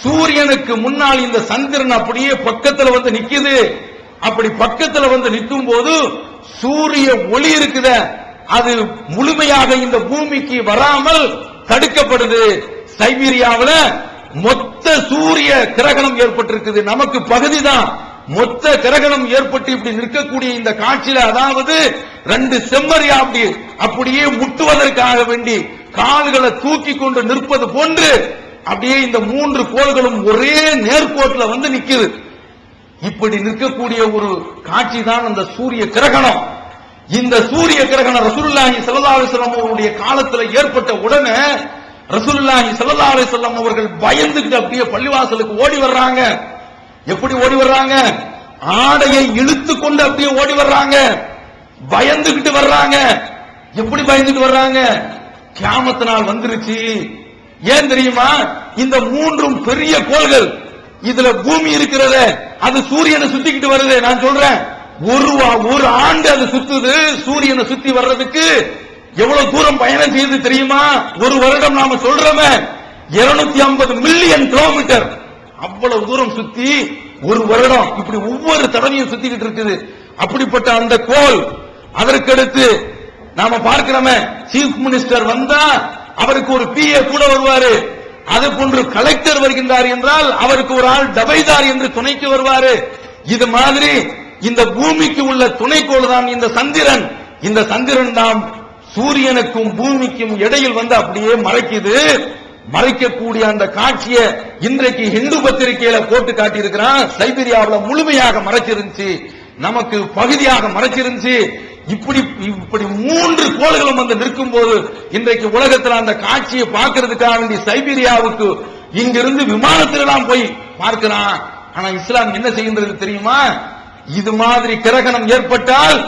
சூரியனுக்கு முன்னால் இந்த சந்திரன் அப்படியே பக்கத்தில் வந்து நிக்குது. அப்படி பக்கத்தில் வந்து நிற்கும் போது சூரிய ஒளி இருக்குத, அது முழுமையாக இந்த பூமிக்கு வராமல் தடுக்கப்படுது. சைபீரியாவில் மொத்த சூரிய கிரகணம் ஏற்பட்டிருக்குது. நமக்கு பகுதி தான், மொத்த கிரகணம் ஏற்பட்டு இப்படி நிற்கக்கூடிய இந்த காட்சியில, அதாவது 2 செம்மறியா அப்படியே முட்டுவதற்காக வேண்டி கால்களை தூக்கி கொண்டு நிற்பது போன்று அப்படியே இந்த 3 கோள்களும் ஒரே நேர்கோட்டில் வந்து நிக்குது. இப்படி நிற்கக்கூடிய ஒரு காட்சி தான் அந்த சூரிய கிரகணம். இந்த சூரிய கிரகணம் ரசூலுல்லாஹி ஸல்லல்லாஹு அலைஹி வஸல்லம் அவருடைய காலத்துல ஏற்பட்ட உடனே ரசூலுல்லாஹி ஸல்லல்லாஹு அலைஹி வஸல்லம் அவர்கள் பயந்துகிட்டு அப்படியே பள்ளிவாசலுக்கு ஓடி வர்றாங்க. எப்படி ஓடி வர்றாங்க? ஆடையை இழுத்து கொண்டு அப்படியே ஓடி வர்றாங்க. பயந்துகிட்டு வர்றாங்க. எப்படி பயந்துட்டு வர்றாங்க? கியாமத் நாள் வந்துருச்சு. ஏன் தெரியுமா? இந்த 3 பெரிய கோள்கள், இதுல பூமி இருக்கிறத, அது சூரியனை சுத்திக்கிட்டு வருது. நான் சொல்றேன், ஒரு ஆண்டு அது சுத்துது. சூரியனை சுத்தி வர்றதுக்கு எவ்வளவு தூரம் பயணம் செய்யுது தெரியுமா? ஒரு வருடம் நாம சொல்றோமே 250 மில்லியன் கிலோமீட்டர், அவ்வளவு தூரம் சுத்தி ஒரு வருடம் இப்படி ஒவ்வொரு தடவையும் சுத்திக்கிட்டு இருக்குது. அப்படிப்பட்ட அந்த கோள், அதற்கடுத்து நாம பார்க்கிறோமே, சீஃப் மினிஸ்டர் வந்தா அவருக்கு ஒரு பிஏ கூட வருவாரு. அது போன்று கலெக்டர் வருகின்றார் என்றால் அவருக்கு ஒரு ஆள் டபைதார் என்று துணைக்கு வருவாரு. இது மாதிரி இந்த பூமிக்கு உள்ள துணைக்கோள் தான் இந்த சந்திரன். இந்த சந்திரன் தான் சூரியனுக்கும் பூமிக்கும் இடையில் வந்து அப்படியே மறைக்குது. மறைக்கக்கூடிய அந்த காட்சியை இன்றைக்கு ஹிந்து பத்திரிகையில போட்டு காட்டியிருக்கிறான். சைபீரியாவில் முழுமையாக மறைச்சிருந்துச்சு, நமக்கு பகுதியாக மறைச்சிருந்துச்சு. இப்படி 3 கோள்களும் வந்து நிற்கும் போது இன்றைக்கு உலகத்தில் அந்த காட்சியை பார்க்கிறதுக்காக வேண்டி சைபீரியாவுக்கு இங்கிருந்து விமானத்திலாம் போய் பார்க்கிறான். ஆனா இஸ்லாம் என்ன செய்கின்றது தெரியுமா? இது மாதிரி கிரகணம் ஏற்பட்டால்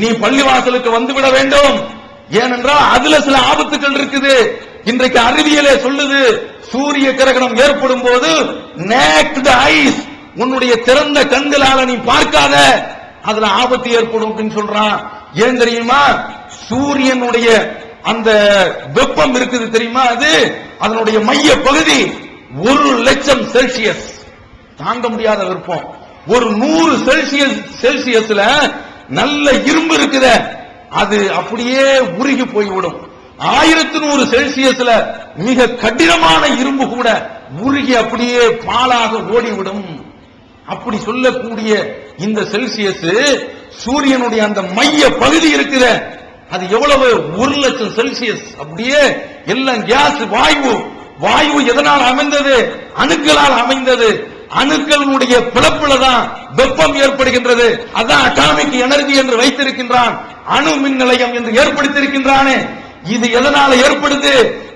நீ பள்ளிவாசலுக்கு வந்துவிட வேண்டும். ஏனென்றால் அதுல சில ஆபத்துகள் இருக்குது. இன்றைக்கு அறிவியலே சொல்லுது, சூரிய கிரகணம் ஏற்படும் போது நேக்ட் ஐஸ், உன்னுடைய திறந்த கண்களால நீ பார்க்காத, அதுல ஆபத்து ஏற்படும் அப்படின்னு சொல்றான். ஏன் தெரியுமா? சூரியனுடைய அந்த வெப்பம் இருக்குது தெரியுமா? அது அதனுடைய மைய பகுதி 1,00,000 செல்சியஸ், தாங்க முடியாத வெப்பம். ஒரு 100 செல்சியஸ்ல நல்ல இரும்பு இருக்குது, அது அப்படியே உருகி போய்விடும். 1100 செல்சியஸ்ல மிக கடினமான இரும்பு கூட உருகி அப்படியே பாலாக ஓடிவிடும். அப்படி சொல்லக்கூடிய இந்த செல்சியஸ் சூரியனுடைய அந்த மைய பகுதி இருக்கிற, அது எவ்வளவு? 1,00,000 செல்சியஸ். அப்படியே எல்லாம் கேஸ், வாயு எதனால் அமைந்தது? அணுக்களால் அமைந்தது. அணுக்களுடைய பிளப்புல தான் வெப்பம் ஏற்படுகின்றது. அதான் அட்டாமிக் எனர்ஜி என்று வைத்திருக்கின்றான், அணு மின் நிலையம் என்று ஏற்படுத்தியிருக்கின்றானே. இது எதனால ஏற்படுது?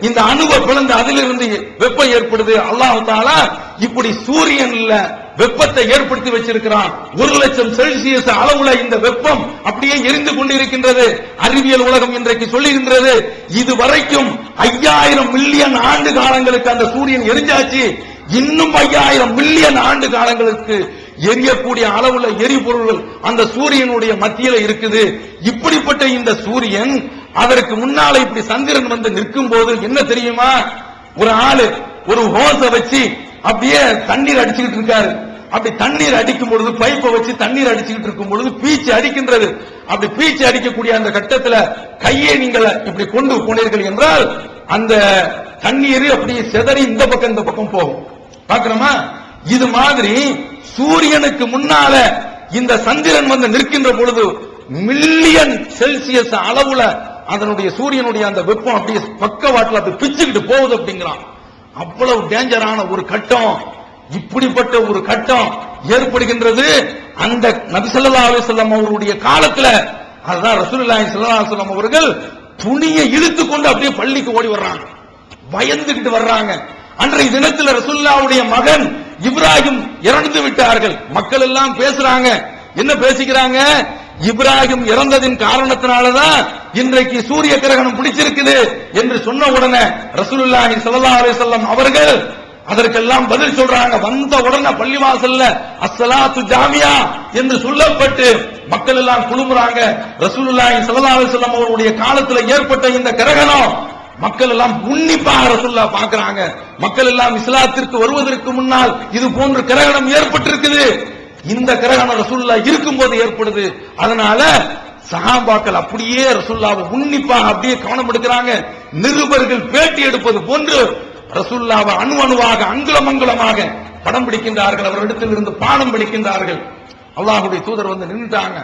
இந்த அணுவை பிளந்து அதிலிருந்து வெப்பம் ஏற்படுது. அல்லாஹ் தஆலா இப்படி சூரியன்ல வெப்பத்தை ஏற்படுத்தி வச்சிருக்கிறான். 1,00,000 செல்சியஸ் அளவுல இந்த வெப்பம் அப்படியே எரிந்து கொண்டிருக்கின்றது. அறிவியல் உலகம் இன்றைக்கு சொல்லுகின்றது, இதுவரைக்கும் 5000 மில்லியன் ஆண்டு காலங்களுக்கு அந்த சூரியன் எரிஞ்சாச்சு. இன்னும் 5000 மில்லியன் ஆண்டு காலங்களுக்கு எரியக்கூடிய அளவுல எரிபொருள்கள் அந்த சூரியனுடைய மத்தியில இருக்குது. இப்படிப்பட்ட இந்த சூரியன், அதற்கு முன்னால இப்படி சந்திரன் வந்து நிற்கும் போது என்ன தெரியுமா? ஒரு ஆளு ஒரு ஹோஸ வச்சு அப்படியே தண்ணீர் அடிச்சுக்கிட்டு இருக்காரு. அப்படி தண்ணீர் அடிக்கும் பொழுது, பைப்பை வச்சு தண்ணீர் அடிச்சுக்கிட்டு இருக்கும் பொழுது பீச்சு அடிக்கின்றது. அப்படி பீச்சு அடிக்கக்கூடிய அந்த கட்டத்தில் கையை நீங்கள் இப்படி கொண்டு போனீர்கள் என்றால் அந்த தண்ணீர் அப்படியே செதறி இந்த பக்கம் போகும். பார்க்கிறோமா? இது மாதிரி சூரியனுக்கு முன்னால இந்த சந்திரன் வந்து நிற்கின்ற பொழுது மில்லியன் செல்சியஸ் அளவுல அதனுடைய சூரியனுடைய அந்த வெப்பம் அப்படியே பக்கவாட்டில் அப்படி பிச்சுக்கிட்டு போகுது அப்படிங்கிறான். அவ்வளவு டேஞ்சரான ஒரு கட்டம். இப்படிப்பட்ட ஒரு கட்டம் ஏற்படுகின்றது அந்த நபி ஸல்லல்லாஹு அலைஹி வஸல்லம் அவருடைய காலத்துல. அதுதான் ரசூலுல்லாஹி ஸல்லல்லாஹு அலைஹி வஸல்லம் அவர்கள் துணியை இழுத்து கொண்டு அப்படியே பள்ளிக்கு ஓடி வர்றாங்க, பயந்துகிட்டு வர்றாங்க. அன்றைய தினத்தில் ரசூலுல்லாஹ்வுடைய மகன் இப்ராஹிம் இறந்து விட்டார்கள். மக்கள் எல்லாம் பேசுறாங்க. என்ன பேசிக்கிறாங்க? இப்ராஹிம் இறந்ததின் காரணத்தினாலதான் இன்றைக்கு சூரிய கிரகணம் பிடிச்சிருக்குது என்று சொன்ன உடனே ரசூலுல்லாஹி ஸல்லல்லாஹு அலைஹி வஸல்லம் அவர்கள் அதற்கெல்லாம் பதில் சொல்றாங்க. வந்த உடனே பள்ளிவாசல்ல அஸ்ஸலாத்து ஜாமியா என்று சொல்லப்பட்டு மக்கள் எல்லாம் குழுமுறாங்க. ரசூலுல்லாஹி ஸல்லல்லாஹு அலைஹி வஸல்லம் அவருடைய காலத்தில் ஏற்பட்ட இந்த கிரகணம் மக்கள் எல்லாம் உன்னிப்பாக ரசூலுல்லாஹ் பார்க்கறாங்க. மக்கள் எல்லாம் இஸ்லாத்திற்கு வருவதற்கு முன்னால் இது போன்ற கிரகணம் ஏற்பட்டிருக்குது. இந்த கிரகணம் ரசூலுல்லாஹ் இருக்கும்போது ஏற்படுது. அதனால சஹாபாக்கள் அப்படியே ரசூலுல்லாஹ்வை உன்னிப்பாக அப்படியே கவனம் எடுக்கிறாங்க. நிருபர்கள் பேட்டி எடுப்பது போன்று ரசூலுல்லாஹ்வை அணுவாக அங்குலம் அங்குலமாக படம் பிடிக்கின்றார்கள். அவரிடத்தில் இருந்து பாடம் படிக்கின்றார்கள். அல்லாஹ்வுடைய தூதர் வந்து நின்றுட்டாங்க.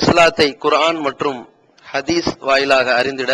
இஸ்லாத்தை குர்ஆன் மற்றும் ஹதீஸ் வாயிலாக அறிந்திட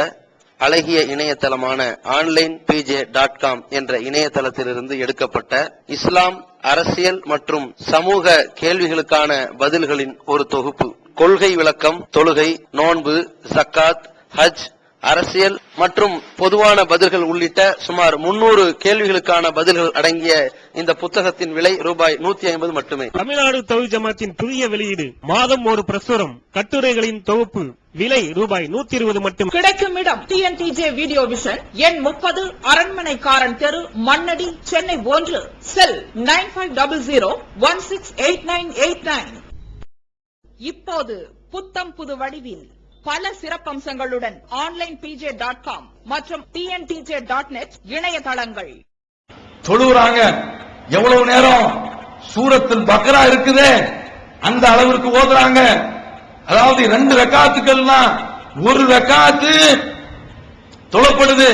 அழகிய இணையதளமான onlinepj.com என்ற இணையதளத்திலிருந்து எடுக்கப்பட்ட இஸ்லாம், அரசியல் மற்றும் சமூக கேள்விகளுக்கான பதில்களின் ஒரு தொகுப்பு. கொள்கை விளக்கம், தொழுகை, நோன்பு, ஜக்காத், ஹஜ், அரசியல் மற்றும் பொதுவான பதில்கள் உள்ளிட்ட சுமார் 300 கேள்விகளுக்கான பதில்கள் அடங்கிய இந்த புத்தகத்தின் விலை ரூபாய் 150 மட்டுமே. தமிழ்நாடு தௌஹீத் ஜமாத்தின் புதிய வெளியீடு, மாதம் ஒரு பிரசுரம், கட்டுரைகளின் தொகுப்பு, விலை ரூபாய் 120 மட்டும். கிடைக்கும் இடம் TNTJ வீடியோ விஷன், எண் 30, அரண்மனைக்காரன் தெரு, மண்ணடி, சென்னை 1. செல் 9500168989. இப்போது புத்தம் புது வடிவில் பல சிறப்பம்சங்களுடன் onlinepj.com மற்றும் tntj.net இணையதளங்கள். தொழுறாங்க. எவ்வளவு நேரம்? சூரத்துல் பக்ரா இருக்குதே அந்த அளவிற்கு ஓதுறாங்க. அதாவது 2 ரக்காத்துக்கள்னா ஒரு ரக்காத்து தொழப்படுது,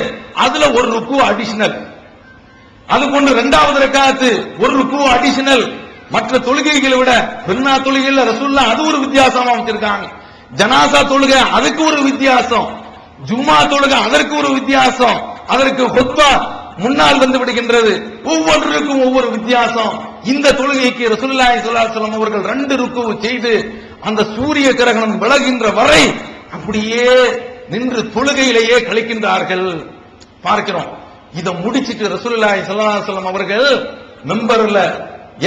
அதுல ஒரு ருக்கு அடிஷனல். அது கொண்டு 2வது ரக்காத்து ஒரு ருக்கு அடிஷனல். மற்ற தொழுகைகளை விட பெருநா தொழுகையில ரசூலுல்லாஹ் அது ஒரு வித்தியாசமா வச்சிருக்காங்க. ஜனாசா தொழுகை அதுக்கு ஒரு வித்தியாசம், ஜும்மா தொழுகை அதற்கு ஒரு வித்தியாசம், அதற்கு ஹுத்பா முன்னால் வந்து விடுகின்றது. ஒவ்வொன்றுக்கும் ஒவ்வொரு வித்தியாசம். இந்த தொழுகைக்கு ரசூலுல்லாஹி ஸல்லல்லாஹு அலைஹி வஸல்லம் அவர்கள் 2 ருக்கு செய்து அந்த சூரிய கிரகணம் விலகின்ற வரை அப்படியே நின்று தொழுகையிலேயே கழிக்கின்றார்கள் பார்க்கிறோம். இதை முடிச்சிட்டு ரசூலுல்லாஹி ஸல்லல்லாஹு அலைஹி வஸல்லம் அவர்கள் மெம்பர்ல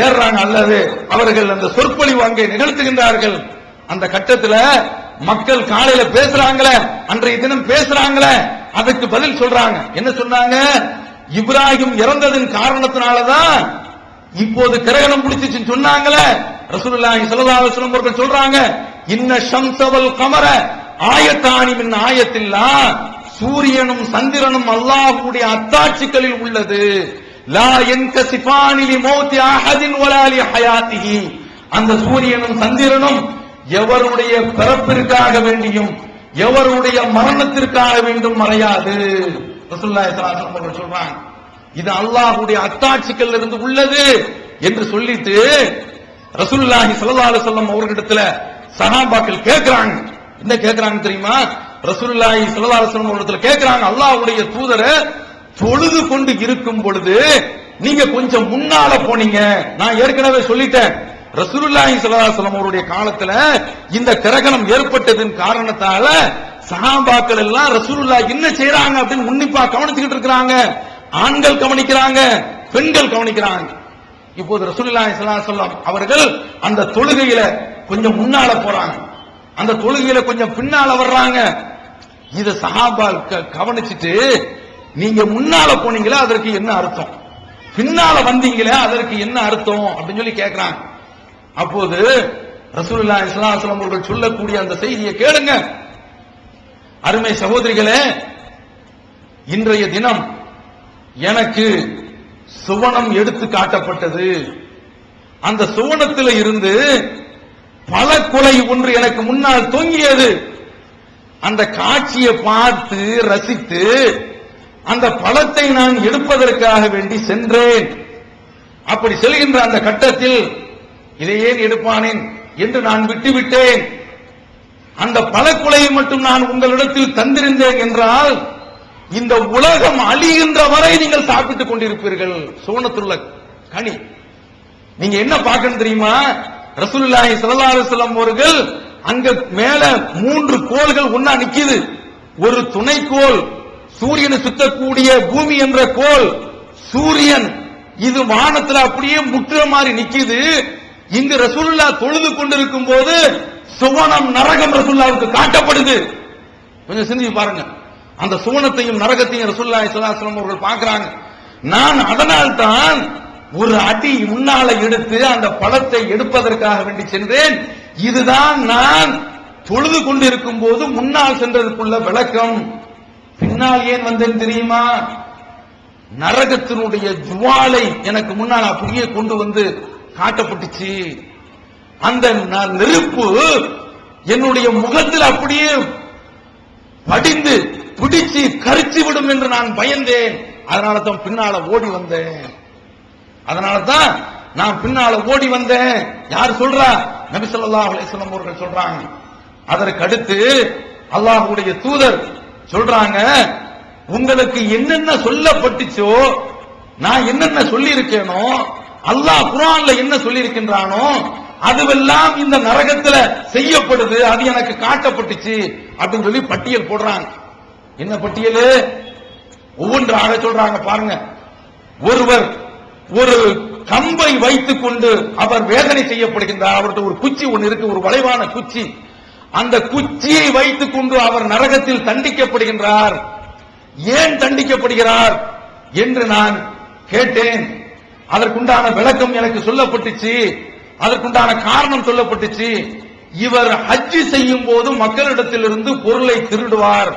ஏறாங்க, அல்லது அவர்கள் அந்த சொற்பொழிவு அங்கே நிகழ்த்துகின்றார்கள். அந்த கட்டத்துல மக்கள் காலையில பேசுறாங்களே, அன்றைய தினம் பேசுறாங்களே, அதுக்கு பதில் சொல்றாங்க. என்ன சொன்னாங்க? இப்ராஹிம் இறந்ததன் காரணத்தினாலதான் இப்போது கிரகணம் பிடிச்சிச்சுன்னு சொன்னாங்களே. ரசூலுல்லாஹி ஸல்லல்லாஹு அலைஹி வஸல்லம் அவர்கள் சொல்றாங்க, இன்ன ஷம்ஸ வல் கமர ஆயத்தானி மின் ஆயத்தில்லாஹ், சூரியனும் சந்திரனும் அல்லாஹ்வுடைய அத்தாட்சிகளில் உள்ளது. லா யன்கசிஃபானி லிமௌத்தி அஹதின் வலா லிஹயாத்திஹி, அந்த சூரியனும் சந்திரனும் எவருடைய பிறப்பிற்காக வேண்டியும் எவருடைய மரணத்திற்காக வேண்டும் மறையாது. ரசூலுல்லாஹி ஸல்லல்லாஹு அலைஹி வஸல்லம் சொல்றாங்க, இது அல்லாஹ்வுடைய அத்தாட்சிகள் இருந்து உள்ளது என்று சொல்லிட்டு ரசூலுல்லாஹி ஸல்லல்லாஹு அலைஹி வஸல்லம் அவர்களிடத்துல சஹாபாக்கள் கேக்குறாங்க. என்ன கேக்குறாங்க தெரியுமா? ரசூலுல்லாஹி ஸல்லல்லாஹு அலைஹி வஸல்லம் அவர்களிடத்துல கேக்குறாங்க, அல்லாஹ்வுடைய தூதரை தொழுது கொண்டு இருக்கும் பொழுது நீங்க கொஞ்சம் முன்னால போனீங்க. நான் ஏற்கனவே சொல்லிட்டேன், ரசூலுல்லாஹி ஸல்லல்லாஹு அலைஹி வஸல்லம் அவருடைய காலத்துல இந்த கிரகணம் ஏற்பட்டதன் காரணத்தால சஹாபாக்கள் எல்லாம் ரசூலுல்லாஹ் என்ன செய்றாங்க அப்படின்னு உன்னிப்பா கவனிச்சுக்கிட்டு இருக்காங்க. ஆண்கள் கவனிக்கிறாங்க, பெண்கள் கவனிக்கிறாங்க. இப்போது ரசூலுல்லாஹி ஸல்லல்லாஹு அலைஹி வஸல்லம் அவர்கள் அந்த தொழுகையில கொஞ்சம் முன்னால போறாங்க, அந்த தொழுகையில கொஞ்சம் பின்னால வர்றாங்க. இத சஹாபாக்கள் கவனிச்சுட்டு, நீங்க முன்னால போனீங்களா அதற்கு என்ன அர்த்தம், பின்னால வந்தீங்களா அதற்கு என்ன அர்த்தம் அப்படின்னு சொல்லி கேட்கிறாங்க. அப்போது ரசூலுல்லாஹி ஸல்லல்லாஹு அலைஹி வஸல்லம் அவர்கள் சொல்லக்கூடிய அந்த செய்தியை கேளுங்க. அருமை சகோதரிகளே, இன்றைய தினம் எனக்கு சுவனம் எடுத்து காட்டப்பட்டது. அந்த சுவனத்தில் இருந்து பல கொலை ஒன்று எனக்கு முன்னால் தொங்கியது. அந்த காட்சியை பார்த்து ரசித்து அந்த பழத்தை நான் எடுப்பதற்காக வேண்டி சென்றேன். அப்படி செல்கின்ற அந்த கட்டத்தில் இதை ஏன் எடுப்பானேன் என்று நான் விட்டுவிட்டேன். அந்த பழக்குலையை மட்டும் நான் உங்களிடத்தில் தந்திருந்தேன் என்றால் இந்த உலகம் அழிகின்ற வரை நீங்கள் சாப்பிட்டுக் கொண்டிருப்பீர்கள். சுவனத்துள்ள கனி. நீங்க என்ன பார்க்கணும் தெரியுமா? ரசூலுல்லாஹி ஸல்லல்லாஹு அலைஹி வஸல்லம் அவர்கள் அங்க மேல 3 கோள்கள் ஒண்ணா நிக்குது. ஒரு துணைக்கோள் சூரியனை சுத்தக்கூடிய பூமி என்ற கோள், சூரியன் இது வானத்துல அப்படியே முற்றுற மாதிரி நிக்குது. இங்கு ரசூலுல்லாஹ் தொழுது கொண்டிருக்கும் போது சுவனம் நரகம் ரசூலுல்லாஹ்வுக்கு காட்டப்படுது. கொஞ்சம் சிந்திச்சு பாருங்க. அந்த சுவனத்தையும் நரகத்தையும் ரசூலுல்லாஹி ஸல்லல்லாஹு அலைஹி வஸல்லம் அவர்கள் பார்க்கறாங்க. நான் அதனால் தான் ஒரு அடி முன்னால எடுத்து அந்த பழத்தை எடுப்பதற்காக வேண்டி சென்றேன். இதுதான் நான் தொழுது கொண்டிருக்கும் போது முன்னால் சென்றதற்குள்ள விளக்கம். பின்னால் ஏன் வந்தேன் தெரியுமா? நரகத்தினுடைய ஜுவாலை எனக்கு முன்னால் அப்படியே கொண்டு வந்து காட்டப்பட்டுச்சு. அந்த நெருப்பு என்னுடைய முகத்தில் அப்படியே படிந்து பிடிச்சு கரிச்சு விடும் என்று நான் பயந்தேன். அதனால தான் பின்னால ஓடி வந்தேன். அதனால தான் நான் பின்னால ஓடி வந்தேன். யார் சொல்றா? நபி ஸல்லல்லாஹு அலைஹி வஸல்லம் அவர்கள் சொல்றாங்க. அதற்கு அடுத்து அல்லாஹ்வுடைய தூதர் சொல்றாங்க, உங்களுக்கு என்னென்ன சொல்லப்பட்டுச்சோ, நான் என்னென்ன சொல்லி இருக்கேனோ, அல்லாஹ் குர்ஆன்ல என்ன சொல்லி இருக்கின்றானோ அதுவெல்லாம் இந்த நரகத்துல செய்யப்படுது, அது எனக்கு காட்டப்பட்டுச்சு அப்படின்னு சொல்லி பட்டியல் போடுறாங்க. என்ன பட்டியல்? ஒவ்வொன்றாக சொல்றாங்க பாருங்க. ஒருவர் ஒரு கம்பை வைத்துக் கொண்டு அவர் வேதனை செய்யப்படுகின்றார். அவர்கிட்ட ஒரு குச்சி ஒன்று இருக்கு, ஒரு வளைவான குச்சி. அந்த குச்சியை வைத்துக் கொண்டு அவர் நரகத்தில் தண்டிக்கப்படுகின்றார். ஏன் தண்டிக்கப்படுகிறார் என்று நான் கேட்டேன். அதற்குண்டான விளக்கம் எனக்கு சொல்லப்பட்டுச்சு. அதற்குண்டான காரணம் சொல்லப்பட்டுச்சு. இவர் ஹஜ் செய்யும் போது மக்களிடத்திலிருந்து பொருளை திருடுவார்.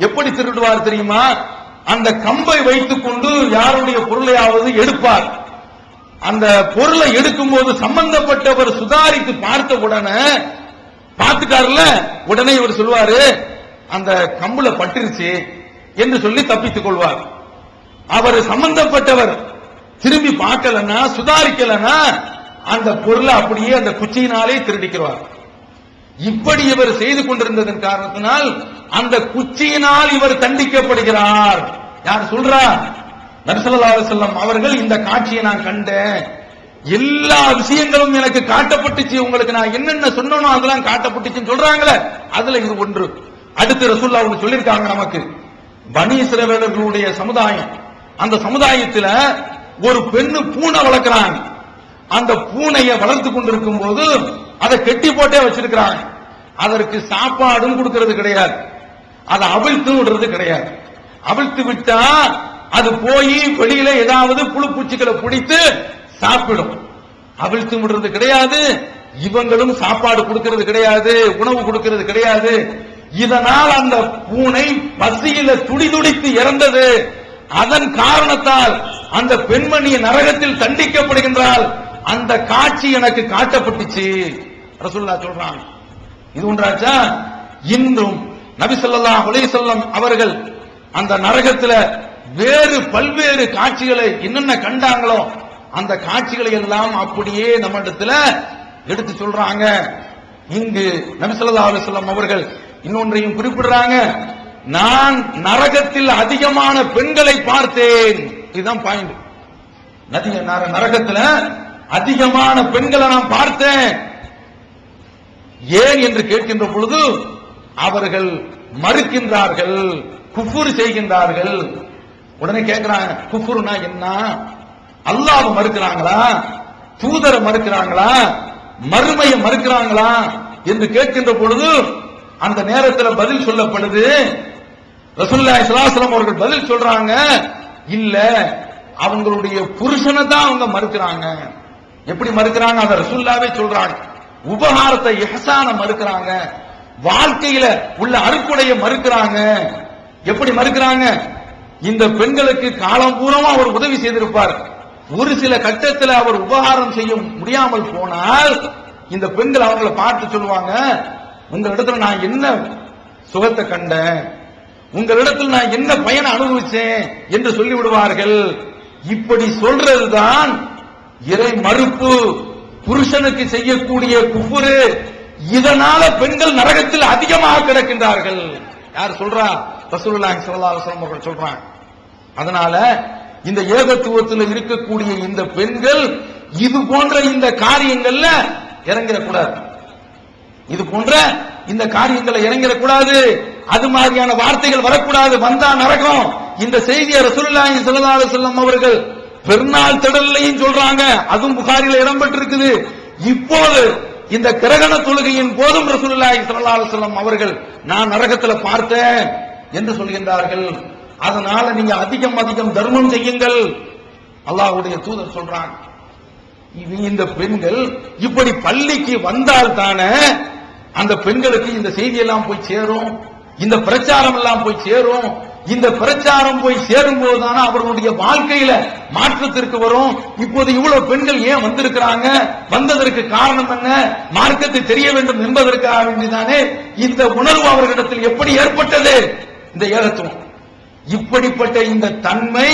எப்படி திருடுவார் தெரியுமா? அந்த கம்பை வைத்துக் கொண்டு யாருடைய பொருளையாவது எடுப்பார். அந்த பொருளை எடுக்கும் போது சம்பந்தப்பட்டவர் சுதாரித்து பார்த்த உடனே பார்த்துட்டார்ல, உடனே இவர் சொல்வாரு அந்த கம்புல பட்டுருச்சு என்று சொல்லி தப்பித்துக் கொள்வார். அவர் சம்பந்தப்பட்டவர் திரும்பி பார்க்கலன்னா, சுதாரிக்கலன்னா அந்த பொருளை அப்படியே அந்த குச்சியினாலே திருடிக்கிறார். இப்படி இவர் செய்து கொண்டிருந்ததன் காரணத்தினால் அந்த குச்சியினால் இவர் தண்டிக்கப்படுகிறார். யார் சொல்றா? நபி ஸல்லல்லாஹு அலைஹி வஸல்லம் அவர்கள் இந்த காட்சியை நான் கண்டேன், எல்லா விஷயங்களும் எனக்கு காட்டப்பட்டுச்சு, உங்களுக்கு நான் என்னென்ன சொன்னனோ அதெல்லாம் காட்டப்பட்டுச்சுன்னு சொல்றாங்களே, அதுல இது ஒன்று. அடுத்து ரசூலுல்லாஹ் ஒன்று சொல்லியிருக்காங்க நமக்கு. பனி இஸ்ரவேலர்களுடைய சமுதாயம், அந்த சமுதாயத்துல ஒரு பெண்ணு பூனை வளர்க்கிறாங்க. அந்த பூனையை வளர்த்து கொண்டிருக்கும் போது அதை கெட்டி போட்டே வச்சிருக்கிறாங்க. அதற்கு சாப்பாடும் கொடுக்கிறது கிடையாது, அதை அவிழ்த்து விடுறது கிடையாது. அவிழ்த்து விட்டா அது போய் வெளியில ஏதாவது புழு பூச்சிகளை பிடித்து சாப்பிடும். அவிழ்த்து விடுறது கிடையாது, இவங்களும் சாப்பாடு கொடுக்கிறது கிடையாது, உணவு கொடுக்கிறது கிடையாது. இதனால் அந்த பூனை பசியில துடிதுடித்து இறந்தது. அதன் காரணத்தால் அந்த பெண்மணி நரகத்தில் தண்டிக்கப்படுகின்றால் அந்த காட்சி எனக்கு காட்டப்பட்டுச்சு ரசூலுல்லாஹ் சொல்றாங்க. இது ஒன்றாச்சா? இன்றும் நபி ஸல்லல்லாஹு அலைஹி வஸல்லம் அவர்கள் அந்த நரகத்துல வேறு பல்வேறு காட்சிகளை என்னென்ன கண்டாங்களோ அந்த காட்சிகளை எல்லாம் அப்படியே நம்ம இடத்துல எடுத்து சொல்றாங்க. இங்கு நபி ஸல்லல்லாஹு அலைஹி வஸல்லம் அவர்கள் இன்னொன்றையும் குறிப்பிடுறாங்க, நான் நரகத்தில் அதிகமான பெண்களை பார்த்தேன். இதுதான் பாயிண்ட். நரகத்துல அதிகமான பெண்களை நான் பார்த்தேன். ஏன் என்று கேட்கின்ற பொழுது அவர்கள் மறுக்கின்றார்கள், குஃபுர் செய்கின்றார்கள். உடனே கேட்கிறாங்க, குஃபுர்னா என்ன? அல்லாஹ்வை மறுக்கிறாங்களா, தூதரை மறுக்கிறாங்களா, மறுமையை மறுக்கிறாங்களா என்று கேட்கின்ற பொழுது அந்த நேரத்தில் பதில் சொல்லப்படுது. ரசூலுல்லாஹி ஸல்லல்லாஹு அலைஹி வஸல்லம் அவர்கள் பதில் சொல்றாங்க, இல்ல அவங்களுடைய புருஷனை தான் அவங்க மறுக்கிறாங்க. எப்படி மறுக்கிறாங்க? அதை ரசூலுல்லாஹ்வே சொல்றாங்க. உபகாரத்தை, இஹ்சான மறுக்கிறாங்க, வாழ்க்கையில உள்ள அருக்குடையை மறுக்கிறாங்க. எப்படி மறுக்கிறாங்க? இந்த பெண்களுக்கு காலம் பூரமா அவர் உதவி செய்திருப்பார். ஒரு சில கட்டத்தில் அவர் உபகாரம் செய்ய முடியாமல் போனால் இந்த பெண்கள் அவங்களை பார்த்து சொல்லுவாங்க, உங்களிடத்துல நான் என்ன சுகத்தை கண்டேன், உங்களிடத்தில் நான் என்ன பயனை அனுபவிச்சேன் என்று சொல்லிவிடுவார்கள். இப்படி சொல்றதுதான் இறை மறுப்பு, புருஷனுக்கு செய்யக்கூடிய குஃபுரு. இதனால பெண்கள் நரகத்தில் அதிகமாக கிடக்கின்றார்கள். யார் சொல்றா? ரசூலுல்லாஹி ஸல்லல்லாஹு அலைஹி வஸல்லம் அவர்கள் சொல்றாங்க. அதனால இந்த ஏகத்துவத்தில் இருக்கக்கூடிய இந்த பெண்கள் இது போன்ற இந்த காரியங்கள்ல இறங்கிடக்கூடாது. இது போன்ற இந்த காரியங்களை இறங்கிடக்கூடாது. அது மாதிரியான வார்த்தைகள் வரக்கூடாது. வந்தா நரகம். இந்த செய்தியை ரசூலுல்லாஹி ஸல்லல்லாஹு அலைஹி வஸல்லம் அவர்கள் பெருநாள் திடல்லையும் சொல்றாங்க. அதுவும் புகாரில இடம்பெற்றிருக்குது. இப்போது இந்த கிரகண தொழுகையின் போதும் ரசூலுல்லாஹி ஸல்லல்லாஹு அலைஹி வஸல்லம் அவர்கள் நான் நரகத்துல பார்த்தேன் என்று சொல்கின்றார்கள். அதனால நீங்க அதிகம் அதிகம் தர்மம் செய்யுங்கள் அல்லாஹ்வுடைய தூதர் சொல்றாங்க. இந்த பெண்கள் இப்படி பள்ளிக்கு வந்தால் தானே அந்த பெண்களுக்கு இந்த செய்தி எல்லாம் போய் சேரும், இந்த பிரச்சாரம் எல்லாம் போய் சேரும். இந்த பிரச்சாரம் போய் சேரும் போதுதானே அவர்களுடைய வாழ்க்கையில மாற்றத்திற்கு வரும். இப்போது இவ்வளவு பெண்கள் ஏன் வந்திருக்கிறாங்க, வந்ததற்கு காரணம் என்ன, மார்க்கத்தை தெரிய வேண்டும் என்பதற்காக வேண்டிதானே இந்த உணர்வு அவர்களிடத்தில் எப்படி ஏற்பட்டது, இந்த ஏகத்துவம். இப்படிப்பட்ட இந்த தன்மை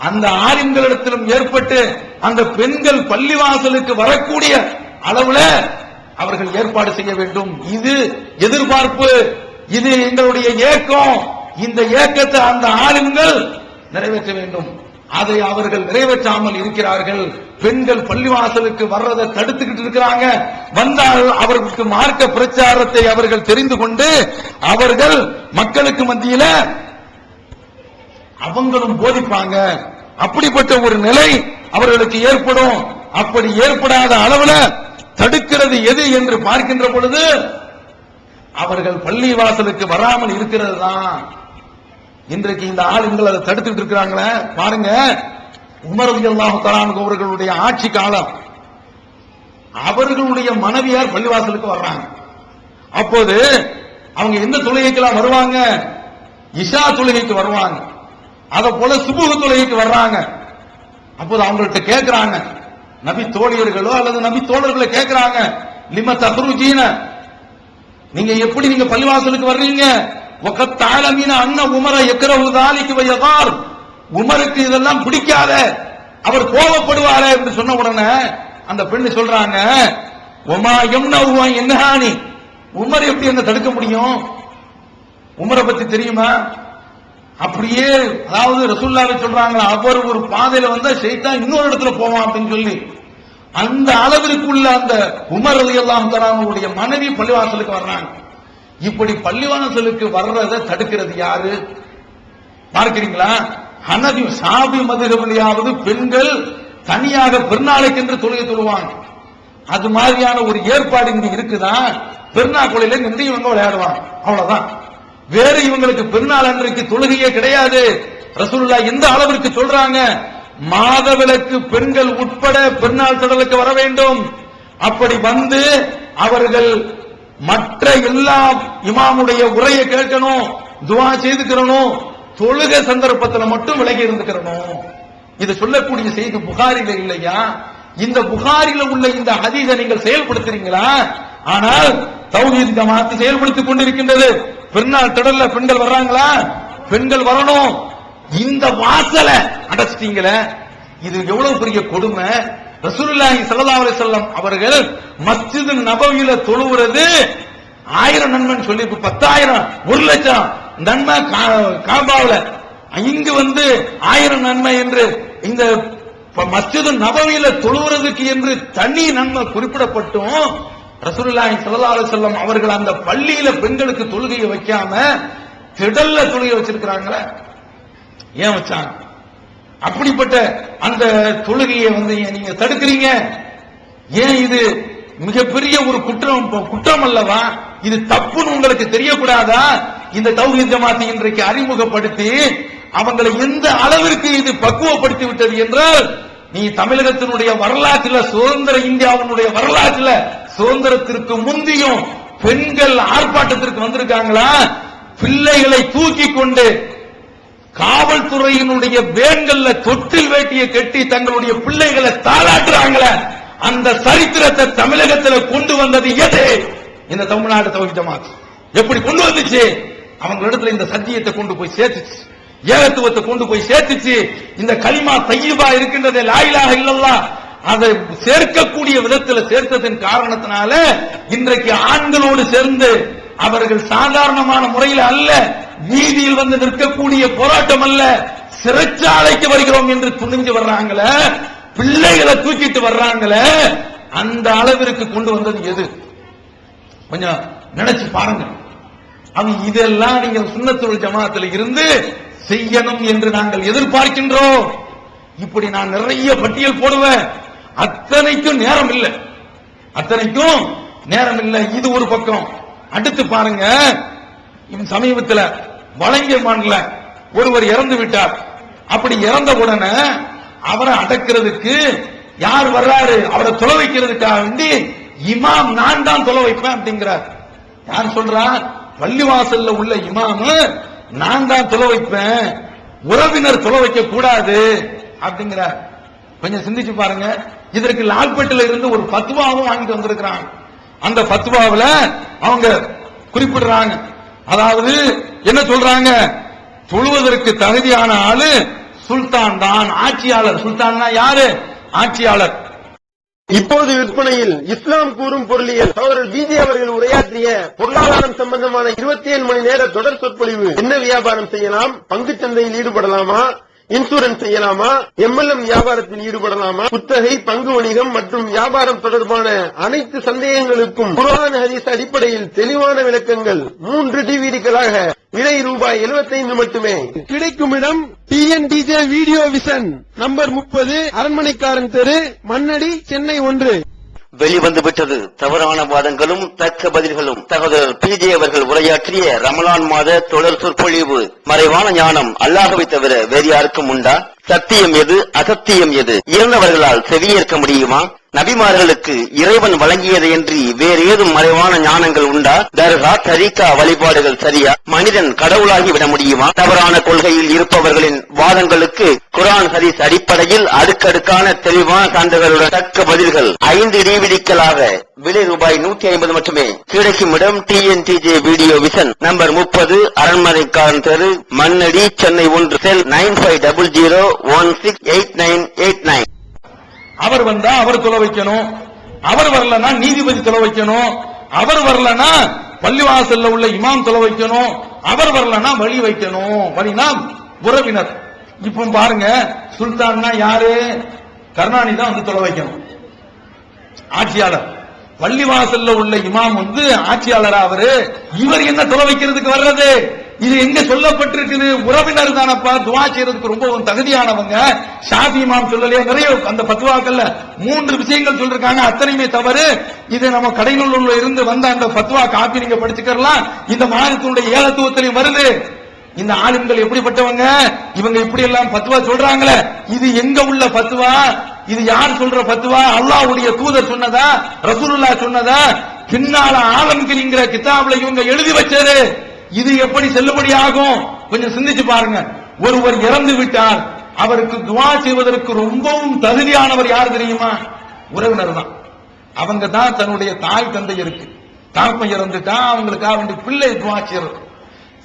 அந்த ஆலிம்களிடத்திலும் ஏற்பட்டு அந்த பெண்கள் பள்ளிவாசலுக்கு வரக்கூடிய அளவுல அவர்கள் ஏற்பாடு செய்ய வேண்டும். இது எதிர்பார்ப்பு, இது எங்களுடைய ஏக்கம். இந்த ஏக்கத்தை அந்த ஆலிம்கள் நிறைவேற்ற வேண்டும். அதை அவர்கள் நிறைவேற்றாமல் இருக்கிறார்கள். பெண்கள் பள்ளிவாசலுக்கு வர்றதை தடுத்துக்கிட்டு இருக்கிறாங்க. வந்தால் அவர்களுக்கு மார்க்க பிரச்சாரத்தை அவர்கள் தெரிந்து கொண்டு அவர்கள் மக்களுக்கு மத்தியில அவங்களும் போதிப்பாங்க. அப்படிப்பட்ட ஒரு நிலை அவர்களுக்கு ஏற்படும். அப்படி ஏற்படாத அளவுல தடுக்கிறது எது என்று பார்க்கின்ற பொழுது அவர்கள் பள்ளி வாசலுக்கு வராமல் இருக்கிறது தான். இன்றைக்கு இந்த ஆளுங்கள் அதை தடுத்துட்டு இருக்கிறாங்களே பாருங்க. உமர் ரலியல்லாஹு தஆலா அன்ஹு அவர்களுடைய ஆட்சி காலம், அவர்களுடைய மனைவியார் பள்ளிவாசலுக்கு வர்றாங்க. அப்போது அவங்க எந்த தொழுகைக்கெல்லாம் வருவாங்க, இஷா தொழுகைக்கு வருவாங்க, அத போல சுபுஹ் தொழுகைக்கு வர்றாங்க. அப்போது அவங்கள்ட்ட கேட்கிறாங்க, நபி தோழியர்களோ அல்லது நபி தோழர்களை கேட்கிறாங்க, லிம தஹ்ருஜீன, நீங்க எப்படி நீங்க பள்ளிவாசலுக்கு வர்றீங்க, வகத் தஅலமீன அன்ன உமர யக்ரஹு ذلك வயகார், உமருக்கு இதெல்லாம் பிடிக்காத, அவர் கோபப்படுவாரே என்று சொன்ன உடனே அந்த பெண் சொல்றாங்க, வமா யம்னஹு அன் யன்ஹானி, உமர் எப்படி என்ன தடுக்க முடியும், உமரை பத்தி தெரியுமா? அப்படியே அதாவது ரசூலுல்லாஹி சொல்றாங்க, அவர் ஒரு பாதையில வந்தா ஷைத்தான் இன்னொரு இடத்துல போவான் அப்படின்னு சொல்லி அந்த அளவிற்குள்ள அந்த உமர் ரலியல்லாஹு தஆலா அவருடைய மனைவி பள்ளிவாசலுக்கு வர்றாங்க. இப்படி பள்ளிவாசலுக்கு வர்றதை தடுக்கிறது யாரு பார்க்கிறீங்களா? ஹனபி ஷாபி மதுஹபிலியாவது பெண்கள் தனியாக பெருநாளைக்கென்று தொழுகை தொழுவாங்க. அது மாதிரியான ஒரு ஏற்பாடு இங்க இருக்குதா? பெருநாளையில நின்று இவங்க விளையாடுவாங்க, அவ்வளவுதான். வேற இவங்களுக்கு பெருநாள் அன்றைக்கு தொழுகையே கிடையாது. ரசூலுல்லாஹ் எந்த அளவிற்கு சொல்றாங்க, மாதவிலக்கு பெண்கள் உட்பட பெருநாள் திடலுக்கு வர வேண்டும். அப்படி வந்து அவர்கள் மற்ற எல்லா இமாமுடைய உரையை கேட்கணும், துஆ செய்துக்கிறணும், தொழுகை சந்தர்ப்பத்தில் மட்டும் விலகி இருந்துக்கிறணும். இது சொல்லக்கூடிய செய்தி புகாரில இல்லையா? இந்த புகாரில உள்ள இந்த ஹதீஸை நீங்கள் செயல்படுத்துறீங்களா? ஆனால் தௌஹீத் ஜமாஅத் செயல்படுத்திக் கொண்டிருக்கின்றது. பெருநாள் திடல்ல பெண்கள் வர்றாங்களா? பெண்கள் வரணும். இந்த வாசலை அடைச்சிட்டீங்களே, இது எவ்வளவு பெரிய கொடுமை. ரசூலுல்லாஹி ஸல்லல்லாஹு அலைஹி வஸல்லம் அவர்கள் மஸ்ஜிது நபவியில தொழுகிறது 1000 நன்மைன்னு சொல்லி 10,000 1,00,000 நன்மை காபாவுல, இங்கு வந்து 1000 நன்மை என்று இந்த மஸ்ஜிது நபவியில தொழுகிறதுக்கு என்று தனி நன்மை குறிப்பிடப்பட்டும் ரசூலுல்லாஹி ஸல்லல்லாஹு அலைஹி வஸல்லம் அவர்கள் அந்த பள்ளியில பெண்களுக்கு தொழுகையை வைக்காம திடல்ல தொழுகை வச்சிருக்கிறாங்களே, ஏன் வச்சாங்க? அப்படிப்பட்ட அந்த தொழுகையை வந்து நீங்க தடுக்கிறீங்க. ஏன் இது மிகப்பெரிய ஒரு குற்றம் அல்லவா? இது தப்புன்னு உங்களுக்கு தெரியக்கூடாதா? இந்த தௌஹீத் ஜமாத் இன்றைக்கு அறிமுகப்படுத்தி அவங்களை எந்த அளவிற்கு இது பக்குவப்படுத்தி விட்டது என்றால், நீ தமிழகத்தினுடைய வரலாற்றில், சுதந்திர இந்தியாவினுடைய வரலாற்றில் சுதந்திரத்திற்கு முந்தியும் பெண்கள் ஆர்ப்பாட்டத்திற்கு வந்திருக்காங்களா? பிள்ளைகளை தூக்கி கொண்டு காவல்துறையினுடைய வேன்கள்ல தொட்டில் வேட்டியை கட்டி தங்களுடைய பிள்ளைகளை தாளாட்டுறாங்களே, அந்த சரித்திரத்தை தமிழகத்தில் கொண்டு வந்தது எது? இந்த தமிழ்நாடு தௌஹீத் ஜமாத் எப்படி கொண்டு வந்துச்சு? அவங்களிடத்துல இந்த சத்தியத்தை கொண்டு போய் சேர்த்துச்சு, ஏகத்துவத்தை கொண்டு போய் சேர்த்துச்சு. இந்த கலிமா தய்யிபா இருக்கின்றது, லா இலாஹ இல்லல்லாஹ், அதை சேர்க்கக்கூடிய விதத்தில் சேர்த்ததன் காரணத்தினால இன்றைக்கு ஆண்களோடு சேர்ந்து அவர்கள் சாதாரணமான முறையில் அல்ல, வீதியில் வந்து நிற்கக்கூடிய போராட்டம் அல்ல, சிறைச்சாலைக்கு வருகிறோம் என்று துணிஞ்சு வர்றாங்களே, பிள்ளைகளை தூக்கிட்டு வர்றாங்களே, அந்த அளவிற்கு கொண்டு வந்தது எது? கொஞ்சம் நினைச்சு பாருங்க. அவங்க இதெல்லாம் நீங்க சுன்னத்துல் ஜமாத்தில் இருந்து செய்யணும் என்று நாங்கள் எதிர்பார்க்கின்றோம். இப்படி நான் நிறைய பட்டியல் போடுவேன், அத்தனைக்கும் நேரம் இல்லை, அத்தனைக்கும் நேரம் இல்லை. இது ஒரு பக்கம். அடுத்து பாருங்க, சமீபத்தில் வலங்கமான்ல ஒருவர் இறந்து விட்டார். அப்படி இறந்த உடனே அவரை அடக்கிறதுக்கு யார் வர்றாரு? அவரை தொலை வைக்கிறதுக்காக வேண்டி இமாம் நான் தான் தொலை வைப்பேன் அப்படிங்கிறார். யார் சொல்றா? பள்ளிவாசல்ல உள்ள இமாம் நான் தான் தொலை வைப்பேன், உறவினர் தொலை வைக்க கூடாது அப்படிங்கிறார். கொஞ்சம் சிந்திச்சு பாருங்க. இதற்கு லால்பேட்டில் இருந்து ஒரு பத்வாவும் வாங்கிட்டு வந்திருக்கிறாங்க. அந்த பத்வாவில் அவங்க குறிப்பிடுறாங்க, அதாவது என்ன சொல்றாங்க, தொழுவதற்கு தகுதியான ஆளு சுல்தான் தான், ஆட்சியாளர். சுல்தான்னா யாரு? ஆட்சியாளர். இப்போது விற்பனையில் இஸ்லாம் கூறும் பொருளியல் சகோதரர் பிஜே அவர்கள் உரையாற்றிய பொருளாதாரம் சம்பந்தமான 27 மணி நேர தொடர் சொற்பொழிவு. என்ன வியாபாரம் செய்யலாம், பங்கு சந்தையில் ஈடுபடலாமா, இன்சூரன்ஸ் செய்யலாமா, MLM வியாபாரத்தில் ஈடுபடலாமா, குத்தகை, பங்கு வணிகம் மற்றும் வியாபாரம் தொடர்பான அனைத்து சந்தேகங்களுக்கும் குர்ஆன் ஹதீஸ் அடிப்படையில் தெளிவான விளக்கங்கள் 3 டிவிடிகளாக விலை ரூபாய் 75 மட்டுமே. கிடைக்கும் இடம் TNTJ வீடியோ விஷன், நம்பர் 30, அரண்மனைக்காரன் தெரு, மண்ணடி, சென்னை 1. வெளிவந்து விட்டது தவறான வாதங்களும் தக்க பதில்களும். சகோதரர் பிஜே அவர்கள் உரையாற்றிய ரமலான் மாத தொடர் சொற்பொழிவு. மறைவான ஞானம் அல்லாஹ்வை தவிர வேறு யாருக்கும் உண்டா? சத்தியம் எது, அசத்தியம் எது? இறந்தவர்களால் செவியேற்க முடியுமா? நபிமார்களுக்கு இறைவன் வழங்கியதையன்றி வேறு ஏதும் மறைவான ஞானங்கள் உண்டா? தர்கா, தரீகா வழிபாடுகள் சரியா? மனிதன் கடவுளாகி விட முடியுமா? தவறான கொள்கையில் இருப்பவர்களின் வாதங்களுக்கு குர்ஆன் ஹதீஸ் அடிப்படையில் அடுக்கடுக்கான தெளிவான சான்றுகளுடன் தக்க பதில்கள் 5 டிவிடிக்களாக விலை ரூபாய் 150 மட்டுமே. கிடைக்கும் இடம் TNTJ வீடியோ விஷன், நம்பர் 30, அரண்மனைக்காரன் தெரு, மண்ணடி, சென்னை 1. செல் 9500168989. அவர் வந்தா அவர் தொலை வைக்கணும், அவர் வரலன்னா நீதிபதி தொலை வைக்கணும், அவர் வரலன்னா பள்ளிவாசல்ல உள்ள இமாம் தொலை வைக்கணும், அவர் வரலன்னா வழி வைக்கணும். வழினா உறவினர். இப்ப பாருங்க, சுல்தான்னா யாரு? கருணாநிதி தான் வந்து தொலை வைக்கணும், ஆட்சியாளர். பள்ளிவாசல்ல உள்ள இமாம் வந்து ஆட்சியாளரா அவரு. இவர் என்ன தொலை வைக்கிறதுக்கு வர்றது? இது எங்க சொல்லப்பட்டிருக்குது? உறவினர் தானப்பா, துவா செய்யறதுக்கு ரொம்ப தகுதியானவங்க. ஷாஃபி இமாம் சொல்லலையே, நிறைய அந்த பத்வாக்கள்ல 3 விஷயங்கள் சொல்லிருக்காங்க, அத்தனையுமே தவறு. இது நம்ம கடைநூல்ல இருந்து வந்த அந்த பத்வா காப்பி நீங்க படிச்சுக்கலாம். இந்த மாநிலத்தினுடைய ஏகத்துவத்திலையும் வருது. இந்த ஆளுங்கள் எப்படிப்பட்டவங்க, இவங்க இப்படி எல்லாம் பத்வா சொல்றாங்களே, இது எங்க உள்ள பத்வா? இது யார் சொல்ற பத்வா? அல்லாஹ்வுடைய தூதர் சொன்னதா, ரசூலுல்லாஹ் சொன்னதா, பின்னால ஆலம்கிற கிதாப்ல இவங்க எழுதி வச்சது. இது எப்படி செல்லுபடி ஆகும்? கொஞ்சம் சிந்திச்சு பாருங்க. ஒருவர் இறந்து விட்டார், அவருக்கு துவா செய்வதற்கு ரொம்பவும் தகுதியானவர் யார் தெரியுமா? உறவினர் தான். அவங்க தான் தன்னுடைய தாய் தந்தை இருக்கு, தாப்பன் இறந்துட்டா அவங்களுக்காக வேண்டிய பிள்ளை துவா செய்யறது.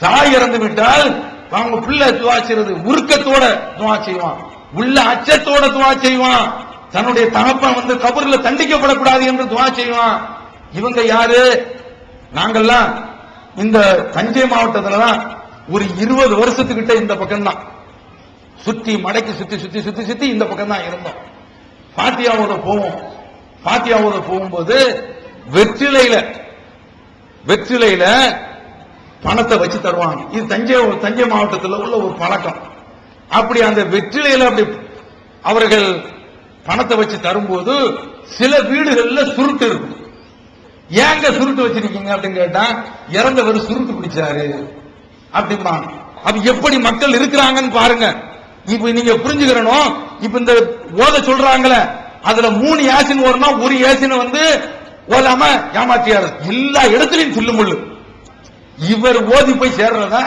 தாய் இறந்து விட்டால் அவங்க பிள்ளை துவா செய்யறது, உருக்கத்தோட துவா செய்வான், உள்ள அச்சத்தோட துவா செய்வான். தன்னுடைய தகப்பன் வந்து கபர்ல தண்டிக்கப்படக்கூடாது என்று துவா செய்வான். இவங்க யாரு? நாங்கெல்லாம் இந்த தஞ்சை மாவட்டத்துல தான் ஒரு 20 வருஷத்துக்கிட்ட இந்த பக்கம் தான் சுத்தி மடைக்கு சுத்தி சுத்தி சுத்தி சுத்தி இந்த பக்கம் தான் இருந்தோம். பாத்தியாவோட போவோம். பாத்தியாவோட போகும்போது வெற்றிலையில பணத்தை வச்சு தருவாங்க. இது தஞ்சை மாவட்டத்தில் உள்ள ஒரு பழக்கம். அப்படி அந்த வெற்றிலையில அப்படி அவர்கள் பணத்தை வச்சு தரும்போது சில வீடுகள்ல சுருட்டு இருக்கும். ஏங்க சுருட்டு வச்சிருக்கீங்க அப்படின்னு கேட்டா, இறந்தவர் சுருட்டு பிடிச்சாரு அப்படிமா. அப்ப எப்படி மக்கள் இருக்கிறாங்கன்னு பாருங்க. இப்ப நீங்க புரிஞ்சுக்கிறணும். இப்ப இந்த ஓத சொல்றாங்களே, அதுல 3 யாசின் ஓரனா, ஒரு யாசின் வந்து ஓதாம ஏமாத்தியாரு. எல்லா இடத்துலயும் சொல்லுமுள்ளு. இவர் ஓதி போய் சேர்றதா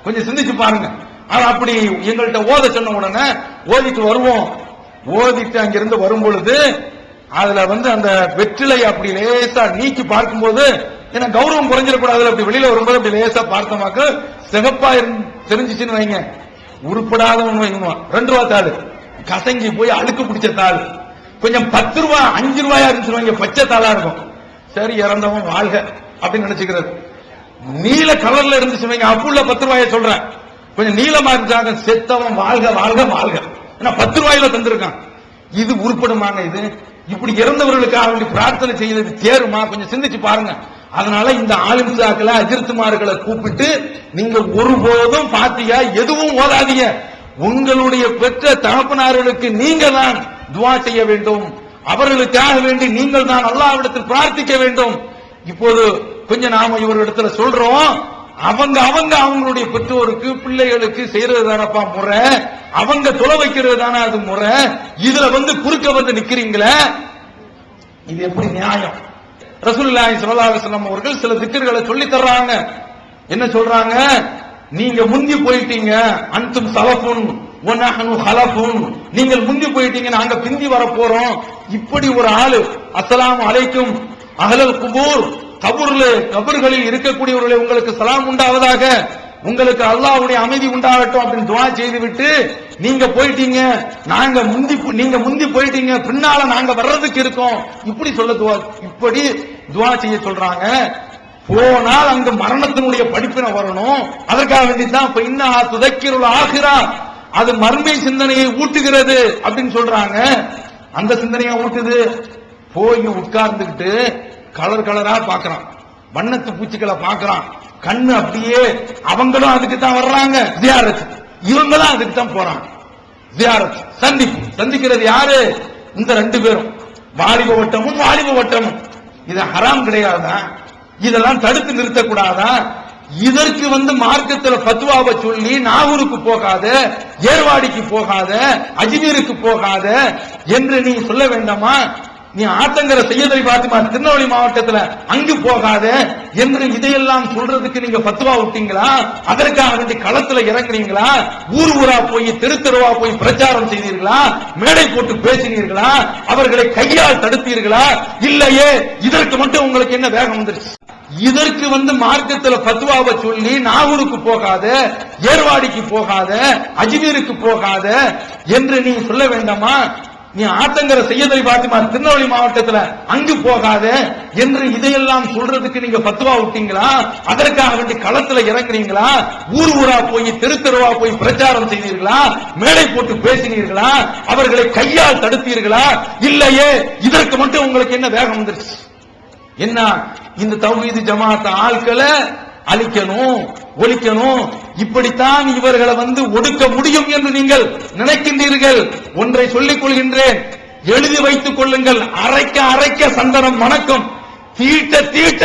கொஞ்சம் சிந்திச்சு பாருங்க. அப்படி எங்கள்கிட்ட ஓத சொன்ன உடனே ஓதிட்டு வருவோம். ஓதிட்டு அங்கிருந்து வரும் பொழுது அதுல வந்து அந்த வெற்றிலை அப்படி லேசா நீக்கி பார்க்கும்போது, ஏன்னா கௌரவம் குறைஞ்சிடக்கூடாது, அப்படி வெளியில வரும்போது அப்படி லேசா பார்த்தமாக்க சிகப்பா தெரிஞ்சிச்சுன்னு வைங்க, உருப்படாதவன் வைங்குவான். 2 ரூபா தாள் கசங்கி போய் அழுக்கு பிடிச்ச தாள், கொஞ்சம் 10 ரூபா 5 ரூபாயா இருந்துச்சு, பச்சை தாளா இருக்கும். சரி, இறந்தவன் வாழ்க அப்படின்னு நினைச்சுக்கிறது. நீல கலர்ல இருந்துச்சு வைங்க, அப்புள்ள 10 ரூபாய சொல்றேன், கொஞ்சம் நீளமா இருந்தாங்க, செத்தவன் வாழ்க வாழ்க வாழ்க, ஏன்னா 10 ரூபாயில தந்திருக்கான். இது உருப்படுமாங்க? இது இப்படி இறந்தவர்களுக்காக வேண்டி பிரார்த்தனை செய்யறது தேருமா? கொஞ்சம் சிந்திச்சு பாருங்க. அதனால இந்த ஆலிம்சாக்களை, அஜிர்த்துமார்களை கூப்பிட்டு நீங்க ஒருபோதும் பாத்தியா எதுவும் ஓதாதீங்க. உங்களுடைய பெற்ற தகப்பனார்களுக்கு நீங்க தான் துவா செய்ய வேண்டும், அவர்களுக்காக வேண்டி நீங்கள் தான் அல்லாஹ்விடத்தில் பிரார்த்திக்க வேண்டும். இப்போது கொஞ்சம் நாம இவர்களிடத்துல சொல்றோம், அவங்களுடைய பெற்றோருக்கு பிள்ளைகளுக்கு செய்யறது தானப்பா முறை, அவங்க தொலை வைக்கிறது தானே அது முறை. இதுல வந்து குறுக்க வந்து நிக்கிறீங்களே, இது எப்படி நியாயம்? ரசூலுல்லாஹி ஸல்லல்லாஹு அலைஹி வஸல்லம் அவர்கள் சில திக்ர்களை சொல்லி தர்றாங்க. என்ன சொல்றாங்க? நீங்க முந்தி போயிட்டீங்க, அன்தும் சலஃபுன் வ நஹ்னு ஹலஃபுன், நீங்கள் முந்தி போயிட்டீங்க, நாங்க பிந்தி வர போறோம். இப்படி ஒரு ஆளு அஸ்ஸலாமு அலைக்கும் அஹ்லல் குபூர், கபர்களில் இருக்கக்கூடியவர்களே உங்களுக்கு சலாம் உண்டாவதாக, உங்களுக்கு அல்லாஹ்வுடைய அமைதி உண்டாகட்டும் அப்படின்னு துஆ செய்துவிட்டு நீங்க போயிட்டீங்க, நீங்க முந்தி போயிட்டீங்க, பின்னால நாங்க வர்றதுக்கு இருக்கோம், இப்படி இப்படி துஆ செய்ய சொல்றாங்க. போனால் அங்க மரணத்தினுடைய படிப்பினை வரணும். அதற்காக வேண்டிதான் இப்ப இன்ன துதக்கிருல் ஆகிரா, அது மர்மை சிந்தனையை ஊட்டுகிறது அப்படின்னு சொல்றாங்க. அந்த சிந்தனையை ஊட்டுது. போய் உட்கார்ந்துகிட்டு கலர் கலரா பாக்குறான், வண்ணத்து பூச்சிகளை பாக்குறான், கண்ணு அப்படியே. அவங்களும் அதுக்கு தான் வர்றாங்க ஜியாரத், இவங்களும் அதுக்கு தான் போறாங்க ஜியாரத். சந்திக்கிறது யாரு? இந்த ரெண்டு பேரும், வாலிப வட்டமும். இது ஹராம் கிடையாதா? இதெல்லாம் தடுத்து நிறுத்தக்கூடாதா? இதற்கு மார்க்கத்தில் பத்வாவை சொல்லி நாகூருக்கு போகாத, ஏர்வாடிக்கு போகாத, அஜ்மீருக்கு போகாத என்று நீ சொல்ல வேண்டாமா? நீ ஆத்தங்கர செய்யதை பாத்திமா திருநெல்வேலி மாவட்டத்தில் அங்கு போகாத என்று இதையெல்லாம் சொல்றதுக்கு நீங்க பத்வா விட்டீங்களா? அதற்காக வேண்டி களத்துல இறங்குறீங்களா? ஊர் ஊரா போய் தெரு தெருவா போய் பிரச்சாரம் செய்தீர்களா? மேடை போட்டு பேசினீர்களா? அவர்களை கையால் தடுத்தீர்களா? இல்லையே. இதற்கு மட்டும் உங்களுக்கு என்ன வேகம் வந்துருச்சு? இதற்கு மார்க்கத்தில் பத்வாவை சொல்லி நாகூருக்கு போகாத, ஏர்வாடிக்கு போகாத, அஜ்மீருக்கு போகாத என்று நீ சொல்ல வேண்டாமா? நீ ஆத்தங்கர செய்யதை பாத்திமா திருநெல்வேலி மாவட்டத்தில் அங்கு போகாத என்று இதையெல்லாம் சொல்றதுக்கு நீங்க பத்வா விட்டீங்களா? அதற்காக வேண்டி களத்துல இறங்குறீங்களா? ஊர் ஊரா போய் தெரு தெருவா போய் பிரச்சாரம் செய்தீர்களா? மேடை போட்டு பேசினீர்களா? அவர்களை கையால் தடுத்தீர்களா? இல்லையே. இதற்கு மட்டும் உங்களுக்கு என்ன வேகம் வந்துருச்சு? என்ன இந்த தௌஹீத் ஜமாத் ஆட்களை அழிக்கணும், ஒழிக்கணும், இப்படித்தான் இவர்களை ஒடுக்க முடியும் என்று நீங்கள் நினைக்கின்றீர்கள். ஒன்றை சொல்லிக் கொள்கின்றேன், எழுதி வைத்துக் கொள்ளுங்கள். அரைக்க அரைக்க சந்தனம் மணக்கும், தீட்ட தீட்ட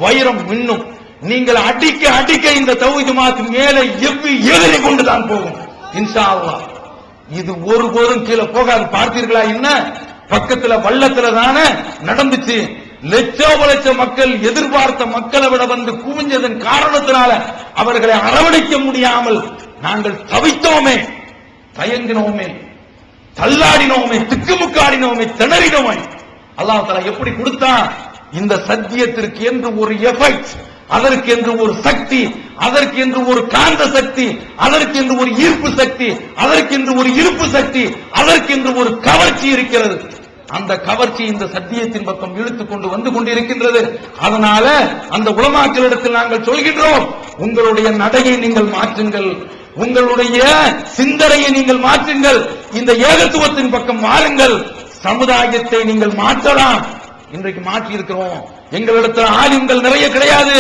வைரம் மின்னும். நீங்கள் அடிக்க அடிக்க இந்த தௌஹீத் ஜமாத் மேலே எவ்வி எதிரி கொண்டுதான் போகும் இன்ஷா அல்லாஹ். இது ஒருபோதும் கீழே போகாது. பார்த்தீர்களா? என்ன பக்கத்துல வள்ளத்துல தானே நடந்துச்சு. லட்ச மக்கள் எதிர்பார்த்த மக்களை விட குவிஞ்சதன் காரணத்தினால அவர்களை அரவணைக்க முடியாமல் நாங்கள் தவித்தோமே, தயங்கினோமே, தள்ளாடினோமே, திக்குமுக்காடினோமே, திணறினோமே. அல்லாஹ் தஆலா எப்படி கொடுத்தான்? இந்த சத்தியத்திற்கு என்று ஒரு எஃபெக்ட், அதற்கு என்று ஒரு சக்தி, அதற்கு என்று ஒரு காந்த சக்தி, அதற்கு என்று ஒரு ஈர்ப்பு சக்தி, அதற்கு என்று ஒரு இருப்பு சக்தி, அதற்கு என்று ஒரு கவர்ச்சி இருக்கிறது. அந்த கவர்ச்சி இந்த சத்தியத்தின் பக்கம் இழுத்துக் கொண்டு கொண்டிருக்கின்றது. அதனால அந்த உலமாக்களிடத்தில் நாங்கள் சொல்கின்றோம், உங்களுடைய நடையை நீங்கள் மாற்றுங்கள், உங்களுடைய சிந்தனையை நீங்கள் மாற்றுங்கள், இந்த ஏகத்துவத்தின் பக்கம் வாருங்கள், சமுதாயத்தை நீங்கள் மாற்றலாம். இன்றைக்கு மாற்றி இருக்கிறோம். எங்களிடத்தில் ஆலிம்கள் நிறைய கிடையாது.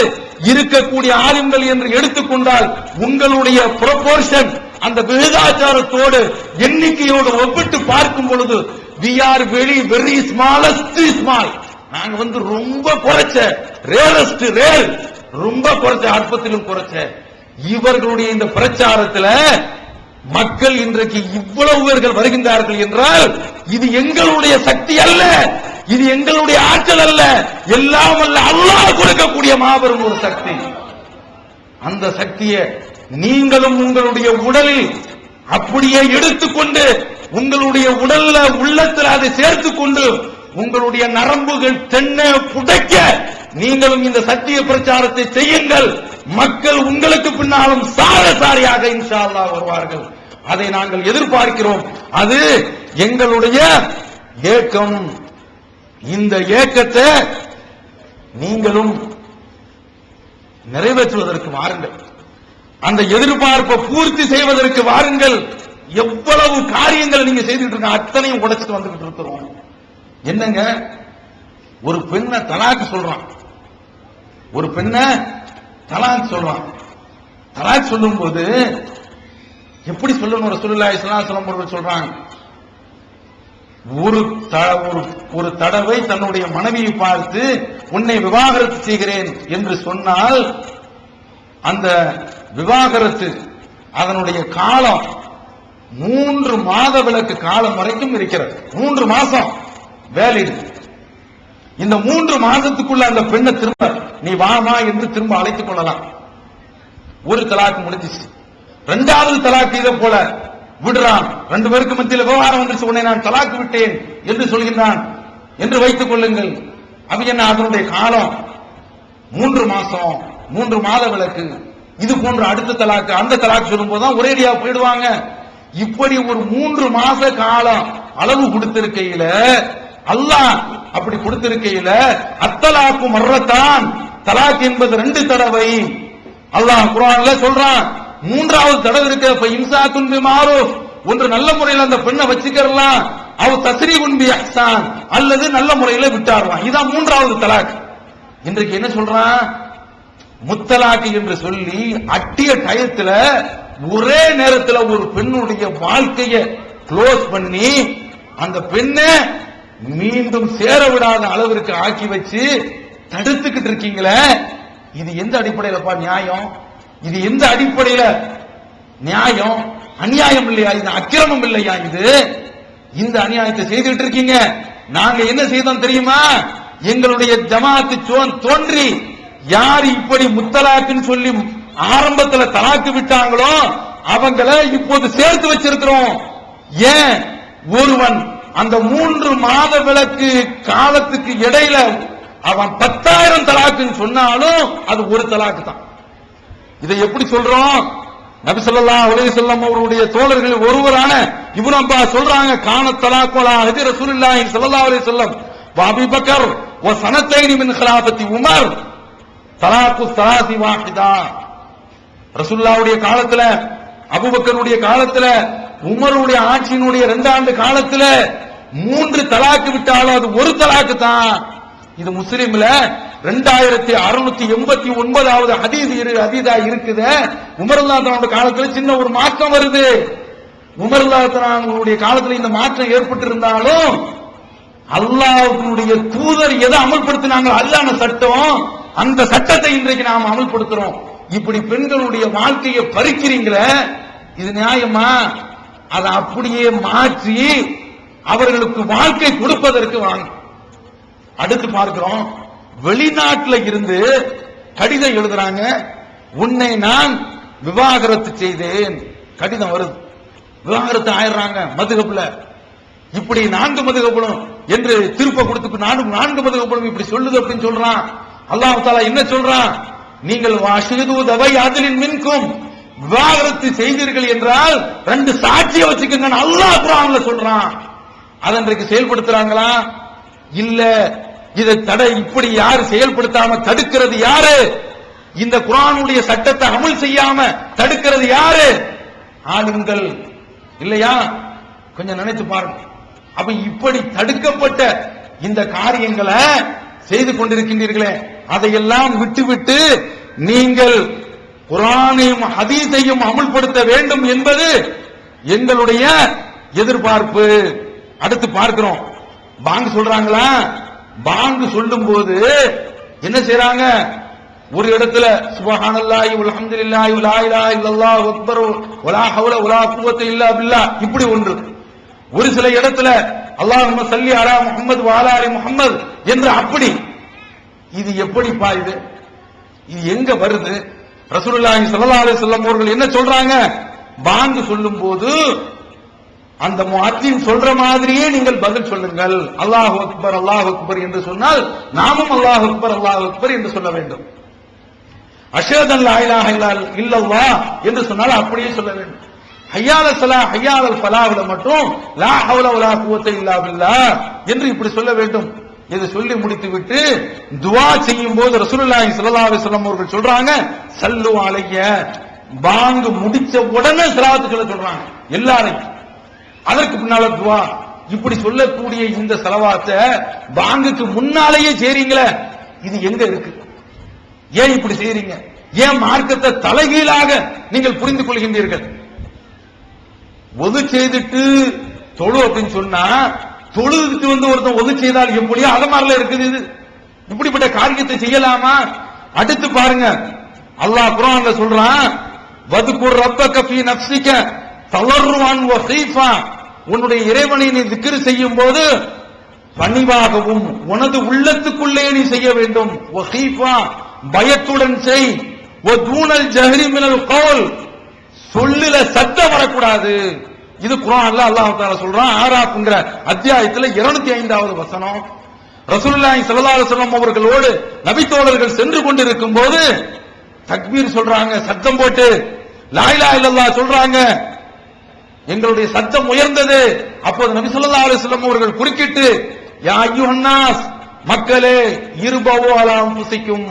இருக்கக்கூடிய ஆலிம்கள் என்று எடுத்துக்கொண்டால் உங்களுடைய ப்ரொபோர்ஷன் அந்த விகிதாச்சாரத்தோடு எண்ணிக்கையோடு ஒப்பிட்டு பார்க்கும் பொழுது we are very smallest small. நாங்க ரொம்ப குறைச்ச, ரேரஸ்ட் ரேர், ரொம்ப குறைச்ச, அற்பத்திலும் குறைச்ச. இவர்களுடைய இந்த பிரச்சாரத்தில் மக்கள் இன்றைக்கு இவ்வளவு பேர்கள் வருகின்றார்கள் என்றால் இது எங்களுடைய சக்தி அல்ல, இது எங்களுடைய ஆற்றல் அல்ல, எல்லாம் அல்ல அல்லாஹ் கொடுக்கக்கூடிய மாபெரும் ஒரு சக்தி. அந்த சக்தியை நீங்களும் உங்களுடைய உடலில் அப்படியே எடுத்துக்கொண்டு உங்களுடைய உடல்ல உள்ளத்தில் அதை சேர்த்துக் கொண்டு உங்களுடைய நரம்புகள் தென்ன புடைக்க நீங்களும் இந்த சத்திய பிரச்சாரத்தை செய்யுங்கள். மக்கள் உங்களுக்கு பின்னாலும் சாரசாரியாக இன்ஷா அல்லாஹ் வருவார்கள். அதை நாங்கள் எதிர்பார்க்கிறோம். அது எங்களுடைய ஏக்கம். இந்த ஏக்கத்தை நீங்களும் நிறைவேற்றுவதற்கு வாருங்கள், அந்த எதிர்பார்ப்பை பூர்த்தி செய்வதற்கு வாருங்கள். எவ்வளவு காரியங்கள் நீங்க செய்துட்டு இருக்க அத்தனையும் உடைச்சிட்டு வந்துகிட்டு இருக்கிறோம். என்னங்க, ஒரு பெண்ணை தலாக்கு சொல்றான், ஒரு பெண்ணை தலாக் சொல்றான். தலாக் சொல்லும் போது எப்படி சொல்லணும்? ரசூலுல்லாஹி ஸல்லல்லாஹு அலைஹி வஸல்லம் அவர்கள் சொல்றாங்க, ஒரு தடவை தன்னுடைய மனைவியை பார்த்து உன்னை விவாகரத்து செய்கிறேன் என்று சொன்னால் அந்த விவாகரத்து அதனுடைய காலம் 3 மாத விலக்கு காலம் வரைக்கும் இருக்கிறது. 3 மாசம் வேலிட். இந்த 3 மாதத்துக்குள்ள அந்த பெண்ணை திரும்ப நீ வாமா என்று திரும்ப அழைத்துக் கொள்ளலாம். ஒரு தலாக்கு முடிஞ்சிச்சு. இரண்டாவது தலாக்கு இதை போல விடுறான். ரெண்டு பேருக்கு மத்தியில் விவகாரம் வந்துச்சு. உடனே நான் தலாக்கு விட்டேன் என்று சொல்கின்றான் என்று வைத்துக் கொள்ளுங்கள். அது என்ன, அதனுடைய காலம் 3 மாசம், 3 மாத விலக்கு. இது போன்ற அடுத்த தலாக்கு அந்த தலாக்கு சொல்லும் போதுதான் ஒரேடியா போயிடுவாங்க. இப்படி ஒரு 3 மாச காலம் அளவு கொடுத்திருக்கையில, அல்லாஹ் அப்படி கொடுத்திருக்கையில, அத்தலாக்கு மர்ரத்தான், தலாக் என்பது 2 தடவை. அல்லாஹ் குர்ஆன்ல சொல்றான். 3வது தடவை இருக்க இம்சாக்குன் பிமாரூஃப், ஒன்று நல்ல முறையில் அந்த பெண்ணை வச்சுக்கலாம், அவ தஸ்ரீகுன் பி இஹ்சான், அல்லது நல்ல முறையில விட்டாரலாம். இதான் 3வது தலாக். இன்றைக்கு என்ன சொல்றான், முத்தலாக்கு என்று சொல்லி அட்டிய டயத்துல ஒரே நேரத்தில் ஒரு பெண்ணுடைய வாழ்க்கையை க்ளோஸ் பண்ணி அந்த பெண்ணை மீண்டும் சேர விடாத அளவிற்கு ஆக்கி வச்சு தடுத்துக்கிட்டு இருக்கீங்களே, இது எந்த அடிப்படையிலப்பா நியாயம்? இது எந்த அடிப்படையில நியாயம்? அநியாயம் இல்லையா? இது அக்கிரமம் இல்லையா? இது இந்த அநியாயத்தை செய்துட்டு இருக்கீங்க. நாங்க என்ன செய்தோம் தெரியுமா? எங்களுடைய ஜமாத்து தோன்றி யார் இப்படி முத்தலாக்குன்னு சொல்லி ஆரம்பத்துல தலாக்கு விட்டாங்களோ அவங்களை இப்போது சேர்த்து வச்சிருக்கிறோம். ஏன்? ஒருவன் அந்த 3 மாத விலக்கு காலத்துக்கு இடையில அவன் 10,000 தலாக்குன்னு சொன்னாலும் அது ஒரு தலாக்கு தான். இதை எப்படி சொல்றோம்? நபி ஸல்லல்லாஹு அலைஹி வஸல்லம் அவருடைய தோழர்கள் ஒருவரான இப்னு அப்பாஸ் சொல்றாங்க, கான தலாக்குலா ஹஜ்ர ரசூலுல்லாஹி ஸல்லல்லாஹு அலைஹி வஸல்லம் வ அபூ பக்கர் வ சனத்தைன் மின் খিলাফতি உமர் தலாக்கு ஸலாசி வாஹிதா. ரசூலுல்லாஹ்வுடைய காலத்துல, அபூபக்கருடைய காலத்துல, உமருடைய ஆட்சியினுடைய 2 ஆண்டு காலத்துல 3 தலாக்கு விட்டாலும் அது ஒரு தலாக்கு தான். இது முஸ்லிம்ல 2689வது ஹதீஸா இருக்குது. உமர் ரலியல்லாஹு காலத்துல சின்ன ஒரு மாற்றம் வருது. உமர் ரலியல்லாஹு காலத்துல இந்த மாற்றம் ஏற்பட்டு இருந்தாலும் அல்லாஹ்வுடைய தூதர் எதை அமல்படுத்தினாங்க, அல்லாஹ்ன சட்டம், அந்த சட்டத்தை இன்றைக்கு நாம் அமல்படுத்துறோம். இப்படி பெண்களுடைய வாழ்க்கையை பறிக்கிறீங்களே, இது நியாயமா? அதை அப்படியே மாற்றி அவர்களுக்கு வாழ்க்கை கொடுப்பதற்கு வாங்க. அடுத்து பார்க்கிறோம், வெளிநாட்டுல இருந்து கடிதம் எழுதுறாங்க, உன்னை நான் விவாகரத்து செய்தேன். கடிதம் வருது, விவாகரத்து ஆயிடுறாங்க மதுகப்புல. இப்படி 4 மதுகப்புலும் என்று திருப்ப கொடுத்து 4 மதுகப்புலும் இப்படி சொல்லுது அப்படின்னு சொல்றான். அல்லாஹ் தஆலா என்ன சொல்றான்? நீங்கள் வாஷிது தவை ஆதலின் மின்கும், விவாகரத்து செய்தீர்கள் என்றால் 2 சாட்சியை வச்சுக்கங்க அல்லாஹ் குர்ஆன்ல சொல்றான். அதன்றைக்கு செயல்படுத்துறாங்களா? இல்ல. இதை இப்படி யாரு செயல்படுத்தாம தடுக்கிறது யாரு? இந்த குர்ஆனுடைய சட்டத்தை அமல் செய்யாம தடுக்கிறது யாரு? ஆளுங்கள் இல்லையா? கொஞ்சம் நினைத்து பாருங்க. அப்ப இப்படி தடுக்கப்பட்ட இந்த காரியங்களை செய்து கொண்டிருக்கின்றீர்களே, அதையெல்லாம் விட்டுவிட்டு நீங்கள் குர்ஆனையும் ஹதீஸையும் அமல்படுத்த வேண்டும் என்பது எங்களுடைய எதிர்பார்ப்பு. அடுத்து பார்க்கிறோம், பாங்கு சொல்றாங்களா? பாங்கு சொல்லும் போது என்ன செய்றாங்க? ஒரு இடத்துல சுப்ஹானல்லாஹி வல்ஹம்துலில்லாஹி வலா இலாஹா இல்லல்லாஹு அக்பர் வலா ஹவ்ல வலா குவத்த இல்லா பில்லாஹ், இப்படி ஒன்று. ஒரு சில இடத்துல அல்லாஹும்ம ஸல்லி அலா முஹம்மது வ அலா ஆலி முஹம்மது என்று அப்படி. இது எப்படிப்பா? இது எங்க வருது? ரசூலுல்லாஹி ஸல்லல்லாஹு அலைஹி வஸல்லம் அவர்கள் என்ன சொல்றாங்க? பாங்கு சொல்லும் போது அந்த முஅத்தின் சொல்ற மாதிரியே நீங்கள் பதில் சொல்லுங்கள். அல்லாஹு அக்பர் அல்லாஹு அக்பர் என்று சொன்னால் நாமும் அல்லாஹு அக்பர் அல்லாஹு அக்பர் என்று சொல்ல வேண்டும். அஷ்ஹது அல்லா இலாஹா இல்லல்லாஹ் என்று சொன்னால் அப்படியே சொல்ல வேண்டும். ஹய்யால ஸலாஹ் ஹய்யால் ஃபலாஹ்ல மட்டும் லா ஹவ்ல வலா குவத்த இல்லா பில்லாஹ் என்று இப்படி சொல்ல வேண்டும். இதை சொல்லி முடித்து விட்டு துஆ செய்யும் போது ரசூலுல்லாஹி ஸல்லல்லாஹு அலைஹி வஸல்லம் அவர்கள் சொல்றாங்க, ஸல்லு அலைய. பாங்கு முடிச்ச உடனே ஸலாத்து சொல்ல சொல்றாங்க எல்லாரையும். அதற்கு பின்னால துஆ. இப்படி சொல்லக்கூடிய இந்த ஸலவாத்தை பாங்குக்கு முன்னாலேயே செய்றீங்களே, இது எங்க இருக்கு? ஏன் இப்படி செய்றீங்க? ஏன் மார்க்கத்தை தலைகீழாக நீங்கள் புரிந்து கொள்கின்றீர்கள்? ஒது செய்துட்டு தொழு அப்படின்னு சொன்னா, தொழுதுட்டு ஒருத்தன் ஒது செய்தால் எப்படியோ அது மாதிரில இருக்குது. இது இப்படிப்பட்ட காரியத்தை செய்யலாமா? அடுத்து பாருங்க, அல்லாஹ் குர்ஆன்ல சொல்றான், வதுகுர் ரப்பக ஃபீ நஃப்ஸிக தலர்ருஅன் வ ஹீஃபா. உன்னுடைய இறைவனை நீ திக்ர் செய்யும் போது பணிவாகவும் உனது உள்ளத்துக்குள்ளே நீ செய்ய வேண்டும். வ ஹீஃபா, பயத்துடன் செய். வதூனல் ஜஹரி மினல் கௌல், சொல்லுல சத்தம் வரக்கூடாது. இது குர்ஆன்ல அல்லாஹ் தஆலா சொல்றான். ஆராப்ங்கற அத்தியாயத்துல 205வது வசனம். ரசூலுல்லாஹி ஸல்லல்லாஹு அலைஹி வஸல்லம் அவர்களோடு நபித்தோழர்கள் சென்று கொண்டிருக்கும் போது தக்பீர் சொல்றாங்க, சத்தம் போட்டு லா இலாஹா இல்லல்லாஹ் சொல்றாங்க. எங்களுடைய சத்தம் உயர்ந்தது. அப்போது நபி ஸல்லல்லாஹு அலைஹி வஸல்லம் அவர்கள் குறுக்கிட்டு, யா அய்யுஹன் நாஸ், மக்களே, இருபவு அலா அன்ஃபுசிக்கும்.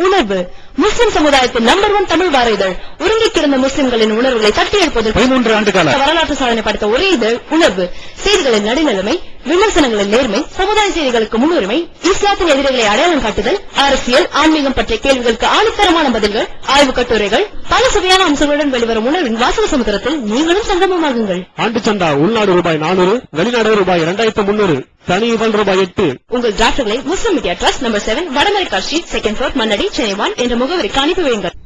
உணர்வு முஸ்லிம் சமுதாயத்தின் நம்பர் 1 தமிழ் வார இதழ். உறங்கி கிடந்த முஸ்லிம்களின் உணர்வுகளை தட்டி எழுப்பதற்கு 13 ஆண்டுகால வரலாற்று சாதனை படைத்த ஒரே இதழ் உணர்வு. செய்திகளின் நடுநிலைமை, விமர்சனங்களின் நேர்மை, சமுதாய செய்திகளுக்கு முன்னுரிமை, இஸ்லாத்தின் எதிரிகளை அடையாளம் காட்டுதல், அரசியல், ஆன்மீகம் பற்றிய கேள்விகளுக்கு ஆணித்தரமான பதில்கள், ஆய்வு கட்டுரைகள், பல சுவையான அம்சங்களுடன் வெளிவரும் உணர்வின் வாசக சமுத்திரத்தில் நீங்களும் சங்கமமாகுங்கள். ஆண்டு சந்தா உள்நாடு ரூபாய் 400, வெளிநாடு ரூபாய் 2300, தனி இதழ் ரூபாய் 8. உங்கள் டிராஃப்ட்களை Muslim media trust number 7 Vadamaraikka street, 2nd floor, Mannady, Chennai 1 என்ற முகவரிக்கு அனுப்பி வையுங்கள்.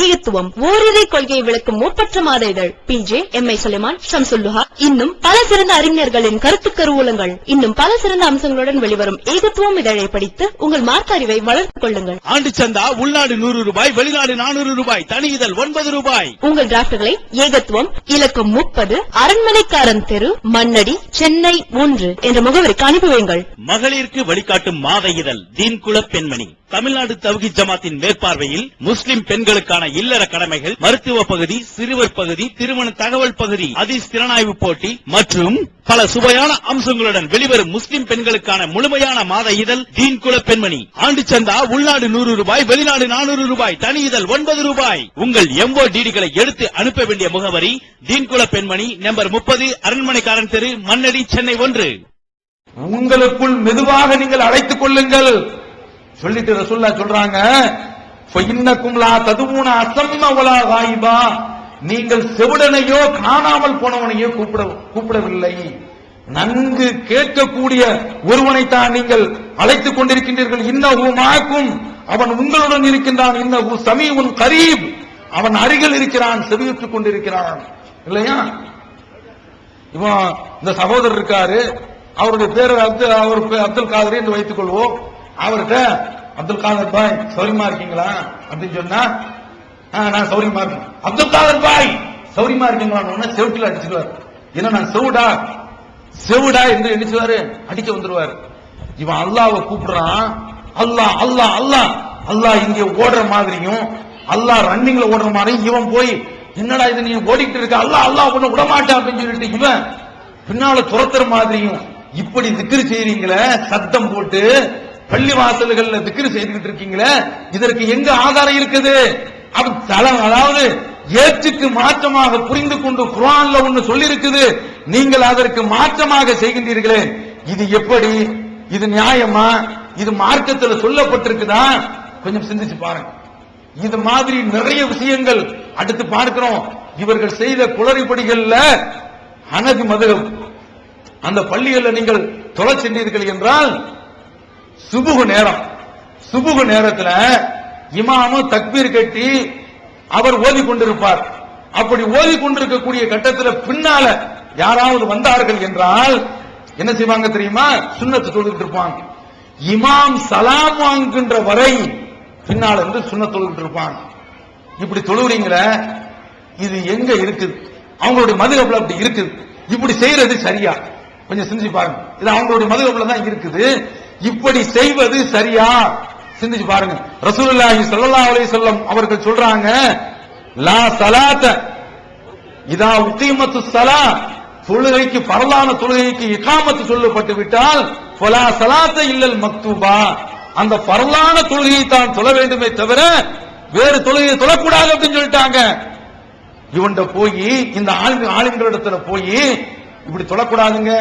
ஈகத்துவம் ஓரிரை கொள்கையை விளக்கும் மூப்பற்ற மாத இதழ். PJ, MI சுலைமான், ஷம்சுல்லுஹா, இன்னும் பல சிறந்த அறிஞர்களின் கருத்து கருவூலங்கள், இன்னும் பல சிறந்த அம்சங்களுடன் வெளிவரும் ஏகத்துவம் இதழை படித்து உங்கள் மார்க்க அறிவை வளர்த்துக் கொள்ளுங்கள். ஆண்டு சந்தா உள்நாடு 100 ரூபாய், வெளிநாடு 400 ரூபாய், தனி இதழ் 9 ரூபாய். உங்கள் டிராஃப்ட்களை ஏகத்துவம் இலக்கம் 30 அரண்மனைக்காரன் தெரு, மண்ணடி, சென்னை 1 என்ற முகவரிக்கு அனுப்பி வையுங்கள். மகளிருக்கு வழிகாட்டும் மாத இதழ் தீன்குல பெண்மணி. தமிழ்நாடு தவ்ஹீத் ஜமாத்தின் மேற்பார்வையில் முஸ்லிம் பெண்களுக்கான இல்லற கடமைகள், மருத்துவ பகுதி, சிறுவர் பகுதி, திருமண தகவல் பகுதி, ஹதீஸ் திறனாய்வு போட்டி மற்றும் பல சுவையான அம்சங்களுடன் வெளிவரும் முஸ்லிம் பெண்களுக்கான முழுமையான மாத இதழ் தீன்குல பெண்மணி. ஆண்டு சந்தா உள்நாடு 100 ரூபாய், வெளிநாடு 400 ரூபாய், தனி இதழ் 9 ரூபாய். உங்கள் MODDகளை எடுத்து அனுப்ப வேண்டிய முகவரி தீன்குல பெண்மணி, நம்பர் 30, அரண்மனைக்காரன் தெரு, மண்ணடி, சென்னை 1. உங்களுக்குள் மெதுவாக நீங்கள் அழைத்துக் கொள்ளுங்கள் சொல்லிட்டு ரசூலுல்லாஹ் சொல்றாங்க, ஃபஇன்னக்கும் லா ததுமுன அஸம்ம வலா காயிபா, நீங்கள் செவிடனையோ காணாமல் போனவனையோ கூப்பிடவில்லை, நன்கு கேட்கக்கூடிய ஒருவனைத்தான் நீங்கள் அழைத்துக் கொண்டிருக்கின்றீர்கள். இன்னஹு மாக்கும், அவன் உங்களுடன் இருக்கின்றான். இன்னஹு ஸமீஉன் கரீப், அவன் அருகில் இருக்கிறான், செவியுற்றுக் கொண்டிருக்கிறான். இல்லையா? இப்போ இந்த சகோதரர் இருக்காரு, அவருடைய பேர் அப்துல் காதர் என்று வைத்துக் கொள்வோம். அவர்கிட்ட அப்துல் காதர் பாய் சௌரியமா இருக்கீங்களா அப்படின்னு சொன்னா, நான் சௌரியமா இருக்கேன். அப்துல் காதர் பாய் சௌரியமா இருக்கீங்களா செவுட்டில் அடிச்சுடுவார். ஏன்னா நான் செவுடா என்று எண்ணிச்சுவாரு, அடிக்க வந்துருவாரு. இவன் அல்லாஹ்வை கூப்பிடுறான். அல்லாஹ் அல்லாஹ் அல்லாஹ் அல்லாஹ் இங்கே ஓடுற மாதிரியும், அல்லாஹ் ரன்னிங்ல ஓடுற மாதிரியும், இவன் போய் என்னடா இது நீ ஓடிக்கிட்டு இருக்க, அல்லாஹ் அல்லாஹ் ஒண்ணு விட மாட்டேன் அப்படின்னு சொல்லிட்டு இவன் பின்னால துரத்துற மாதிரியும், இப்படி திக்ரு செய்றீங்களே, சத்தம் போட்டு பள்ளி வாசல்கள்ல திக்ரு செய்துகிட்டு இருக்கீங்களே, இதற்கு எங்க ஆதாரம் இருக்குது? அதாவது ஏற்றுக்கு மாற்றமாக புரிந்து கொண்டு குர்ஆன்ல ஒன்னு சொல்லி இருக்குது, நீங்கள் அதற்கு மாற்றமாக செய்கின்றீர்களே, இது எப்படி? இது நியாயமா? இது மார்க்கத்தில் சொல்லப்பட்டிருக்குதா? கொஞ்சம் சிந்திச்சு பாருங்க. இது மாதிரி நிறைய விஷயங்கள் அடுத்து பார்க்கிறோம். இவர்கள் செய்த குளறுபடிகள்ல ஹனஃபி மதுஹப் அந்த பள்ளிகளில் நீங்கள் தொலை சென்றீர்கள் என்றால், சுபுகு நேரத்தில் இமாமு தக்பீர் கட்டி அவர் ஓதி கொண்டிருப்பார். அப்படி ஓதி கொண்டிருக்கக்கூடிய கட்டத்தில் பின்னால யாராவது வந்தார்கள் என்றால் என்ன செய்வாங்க தெரியுமா? சுன்னத்து தொழுகிட்டு இருப்பாங்க. இமாம் சலாம் வாங்குகின்ற வரை பின்னால் இருந்து சுன்னத்து தொழுகிட்டு இருப்பாங்க. இப்படி தொழுகிறீங்களே, இது எங்க இருக்குது? அவங்களுடைய மதுஹப்ல அப்படி இருக்குது. இப்படி செய்யறது சரியா? கொஞ்சம் சிந்திச்சு பாருங்க. இது அவங்களுடைய மதுஹப்ல தான் இருக்குது. இப்படி செய்வது சரியா? சிந்திச்சு பாருங்க. ரசூலுல்லாஹி ஸல்லல்லாஹு அலைஹி வஸல்லம் அவர்கள் சொல்றாங்க, லா ஸலாத்த இதா உகீமத்து ஸலா, தொழுகைக்கு பரலான தொழுகைக்கு இகாமத்து சொல்லப்பட்டு விட்டால் ஃபலா ஸலாத்த இல்லல் மக்தூபா, அந்த பரலான தொழுகையை தான் தொழ வேண்டுமே தவிர வேறு தொழுகையை தொழக்கூடாது அப்படின்னு சொல்லிட்டாங்க. இவன்ட போய் இந்த ஆளுங்களிடத்துல போய் இப்படி தொழக்கூடாதுங்க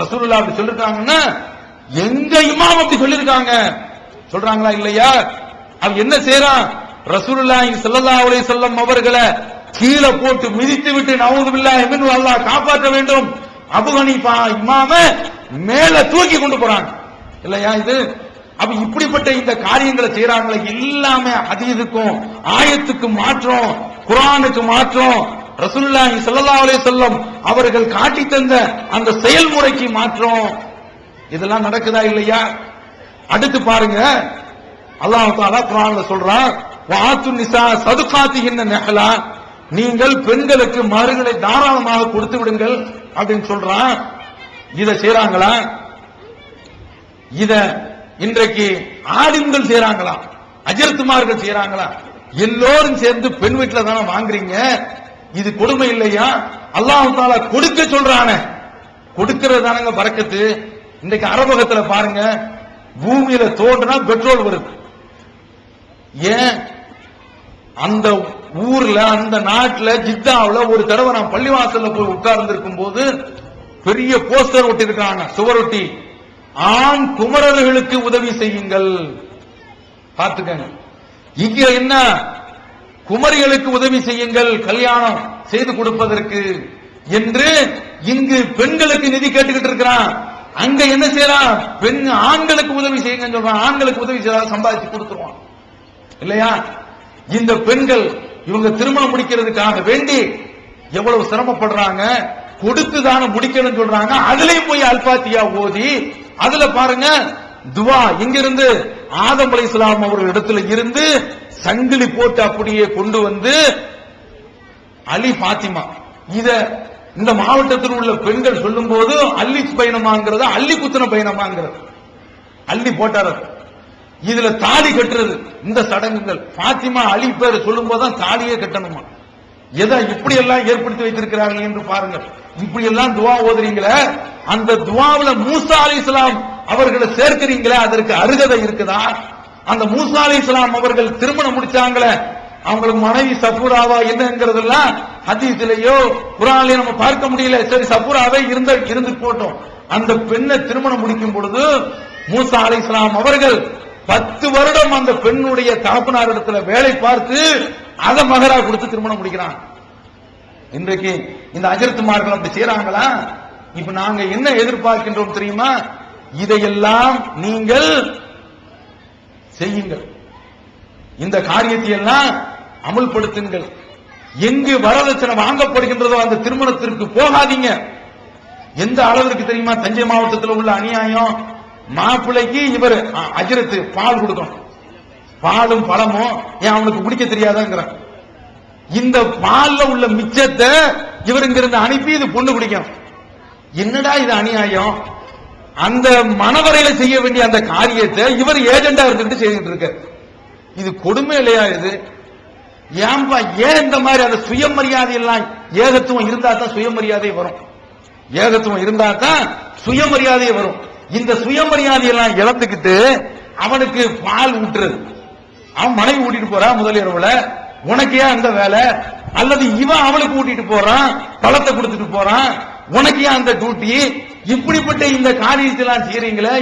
ரசூலுல்லாஹ் அப்படி சொல்லிருக்காங்கன்னா, எங்க இமாம் அப்படி சொல்லிருக்காங்க சொல்றாங்களா இல்லையா? அவன் என்ன செய்யறான்? ரசூலுல்லாஹி ஸல்லல்லாஹு அலைஹி வஸல்லம் அவர்களை கீழே போட்டு மிதித்து விட்டு நவுது பில்லாஹி மின்ஹு, அல்லாஹ் காப்பாற்ற வேண்டும், அபூ ஹனீஃபா இமாம மேல தூக்கி கொண்டு போறாங்க இல்லையா? இது அப்ப இப்படிப்பட்ட இந்த காரியங்களை செய்யறாங்களே, எல்லாமே ஹதீஸுக்கும் ஆயத்துக்கும் மாற்றம், குர்ஆனுக்கு மாற்றம், ரசூலுல்லாஹி ஸல்லல்லாஹு அலைஹி வஸல்லம் அவர்கள் காட்டி தந்த அந்த செயல்முறைக்கு மாற்றம். இதெல்லாம் நடக்குதா இல்லையா? அடுத்து பாருங்க, அல்லாஹ் தஆலா குர்ஆன்ல சொல்றான், வஆத்து நிசா சதுகாத்திஹின்ன நஹலா, நீங்கள் பெண்களுக்கு மகர்களை தாராளமாக கொடுத்து விடுங்கள் அப்படின்னு சொல்றான். இத செய்றாங்களா? இத இன்றைக்கு ஆலிம்கள் செய்றாங்களா? அஜர்த்துமார்கள் செய்றாங்களா? எல்லோரும் சேர்ந்து பெண் வீட்டுல தானே வாங்குறீங்க. இது கொடுமை இல்லையா? அல்லாஹ் தஆலா கொடுக்க சொல்றானே, கொடுக்கிறது தானங்க பரக்கத்து. இன்றைக்கு அரபகத்துல பாருங்க, பூமியில தோண்டினா பெட்ரோல் வருது. ஏன்? அந்த ஊர்ல, அந்த நாட்டுல, ஜித்தாவுல ஒரு தடவை நான் பள்ளிவாசல்ல போய் உட்கார்ந்து இருக்கும் போது பெரிய போஸ்டர் ஒட்டி இருக்காங்க, சுவரொட்டி, ஆண் குமரர்களுக்கு உதவி செய்யுங்கள். பார்த்துக்கங்க, இங்க என்ன, குமரிகளுக்கு உதவி செய்யுங்கள் கல்யாணம் செய்து கொடுப்பதற்கு என்று இங்கு பெண்களுக்கு நிதி கேட்டுக்கிட்டு இருக்கிறான். அங்க என்ன செய்யறான்? பெண் ஆண்களுக்கு உதவி செய்யுங்க சொல்றான். ஆண்களுக்கு உதவி செய்ய சம்பாதிச்சு கொடுத்துருவான் இல்லையா? இந்த பெண்கள் இவங்க திருமணம் முடிக்கிறதுக்காக வேண்டி எவ்வளவு சிரமப்படுறாங்க, கொடுத்துதான முடிக்கணும் சொல்றாங்க. அதுலயும் போய் அல்பாத்தியா ஓதி, அதுல பாருங்க துவா, இங்கிருந்து ஆதம் அலைஹிஸ்ஸலாம் அவர்கள் இடத்துல இருந்து சங்கிலி போட்டு அப்படியே கொண்டு வந்து அலி பாத்திமா, இத இந்த மாவட்டத்தில் உள்ள பெண்கள் சொல்லும் போது அள்ளி பயணமாங்கிறது அள்ளி குத்தின பயணமாங்கிறது, அள்ளி போட்டார். இதுல தாலி கட்டுறது, இந்த சடங்குகள் பாத்திமா அலி பேர் சொல்லும் போதுதான் தாலியே கட்டணுமா. எதை இப்படி எல்லாம் ஏற்படுத்தி வைத்திருக்கிறார்கள் என்று பாருங்கள். இப்படி எல்லாம் துவா ஓதுறீங்களே, அந்த துவாவுல மூசா அலைஹிஸ்ஸலாம் அவர்களை சேர்க்கிறீங்களே, அதற்கு அருகதை இருக்குதா? அந்த மூசா அலைஹிஸ்ஸலாம் அவர்கள் திருமணம் முடிச்சாங்களே, அவங்களுக்கு மனைவி சஃபூராவா என்னங்கிறதெல்லாம் ஹதீஸ்லயோ குர்ஆன்லயோ நம்ம பார்க்க முடியல. சரி, சஃபூராவே இருந்து போட்டோம். அந்த பெண்ணை திருமணம் முடிக்கும் பொழுது மூசா அலைஹிஸ்ஸலாம் அவர்கள் 10 வருடம் அந்த பெண்ணுடைய தகப்பனார் இடத்துல வேலை பார்த்து அதை மகரா கொடுத்து திருமணம் முடிக்கிறான். இன்றைக்கு இந்த அஜர்த்துமார்கள் அப்படி செய்றாங்களா? இப்ப நாங்க என்ன எதிர்பார்க்கின்றோம் தெரியுமா? இதையெல்லாம் நீங்கள் செய்யுங்கள், இந்த காரியத்தை எல்லாம் அமல்படுத்துங்கள். எங்கு வரதட்சணை வாங்கப்படுகின்றதோ அந்த திருமணத்திற்கு போகாதீங்க. எந்த அளவிற்கு தெரியுமா? தஞ்சை மாவட்டத்தில் உள்ள அநியாயம், மாப்பிள்ளைக்கு இவர் அஜரத்து பால் கொடுக்கணும், பாலும் பழமும் ஏன் அவனுக்கு குடிக்க தெரியாதாங்கிறான். இந்த பால்ல உள்ள மிச்சத்தை இவர் இங்கிருந்து அனுப்பி இது பொண்ணு குடிக்கும். என்னடா இது அநியாயம்? அந்த மணவரையில செய்ய வேண்டிய அந்த காரியத்தை இவர் ஏஜெண்டா இருந்துட்டு செய்துட்டு இருக்க, இது கொடுமை இல்லையா? இது ஏன்பா? ஏன் இந்த மாதிரி அந்த சுயமரியாதை எல்லாம், ஏகத்துவம் இருந்தா தான் சுயமரியாதை வரும், ஏகத்துவம் இருந்தா தான் சுயமரியாதை வரும். இந்த சுயமரியாதை எல்லாம் இழந்துக்கிட்டு அவனுக்கு பால் ஊட்டுறது, அவன் மனைவி ஊட்டிட்டு போறான் முதலிரவுல, உனக்கு ஏன் அந்த வேலை? அல்லது இவன் அவளுக்கு ஊட்டிட்டு போறான், பழத்தை கொடுத்துட்டு போறான், உனக்கு ஏன் அந்த டியூட்டி? இப்படிப்பட்ட இந்த காரியத்தெல்லாம் செய்யறீங்களே,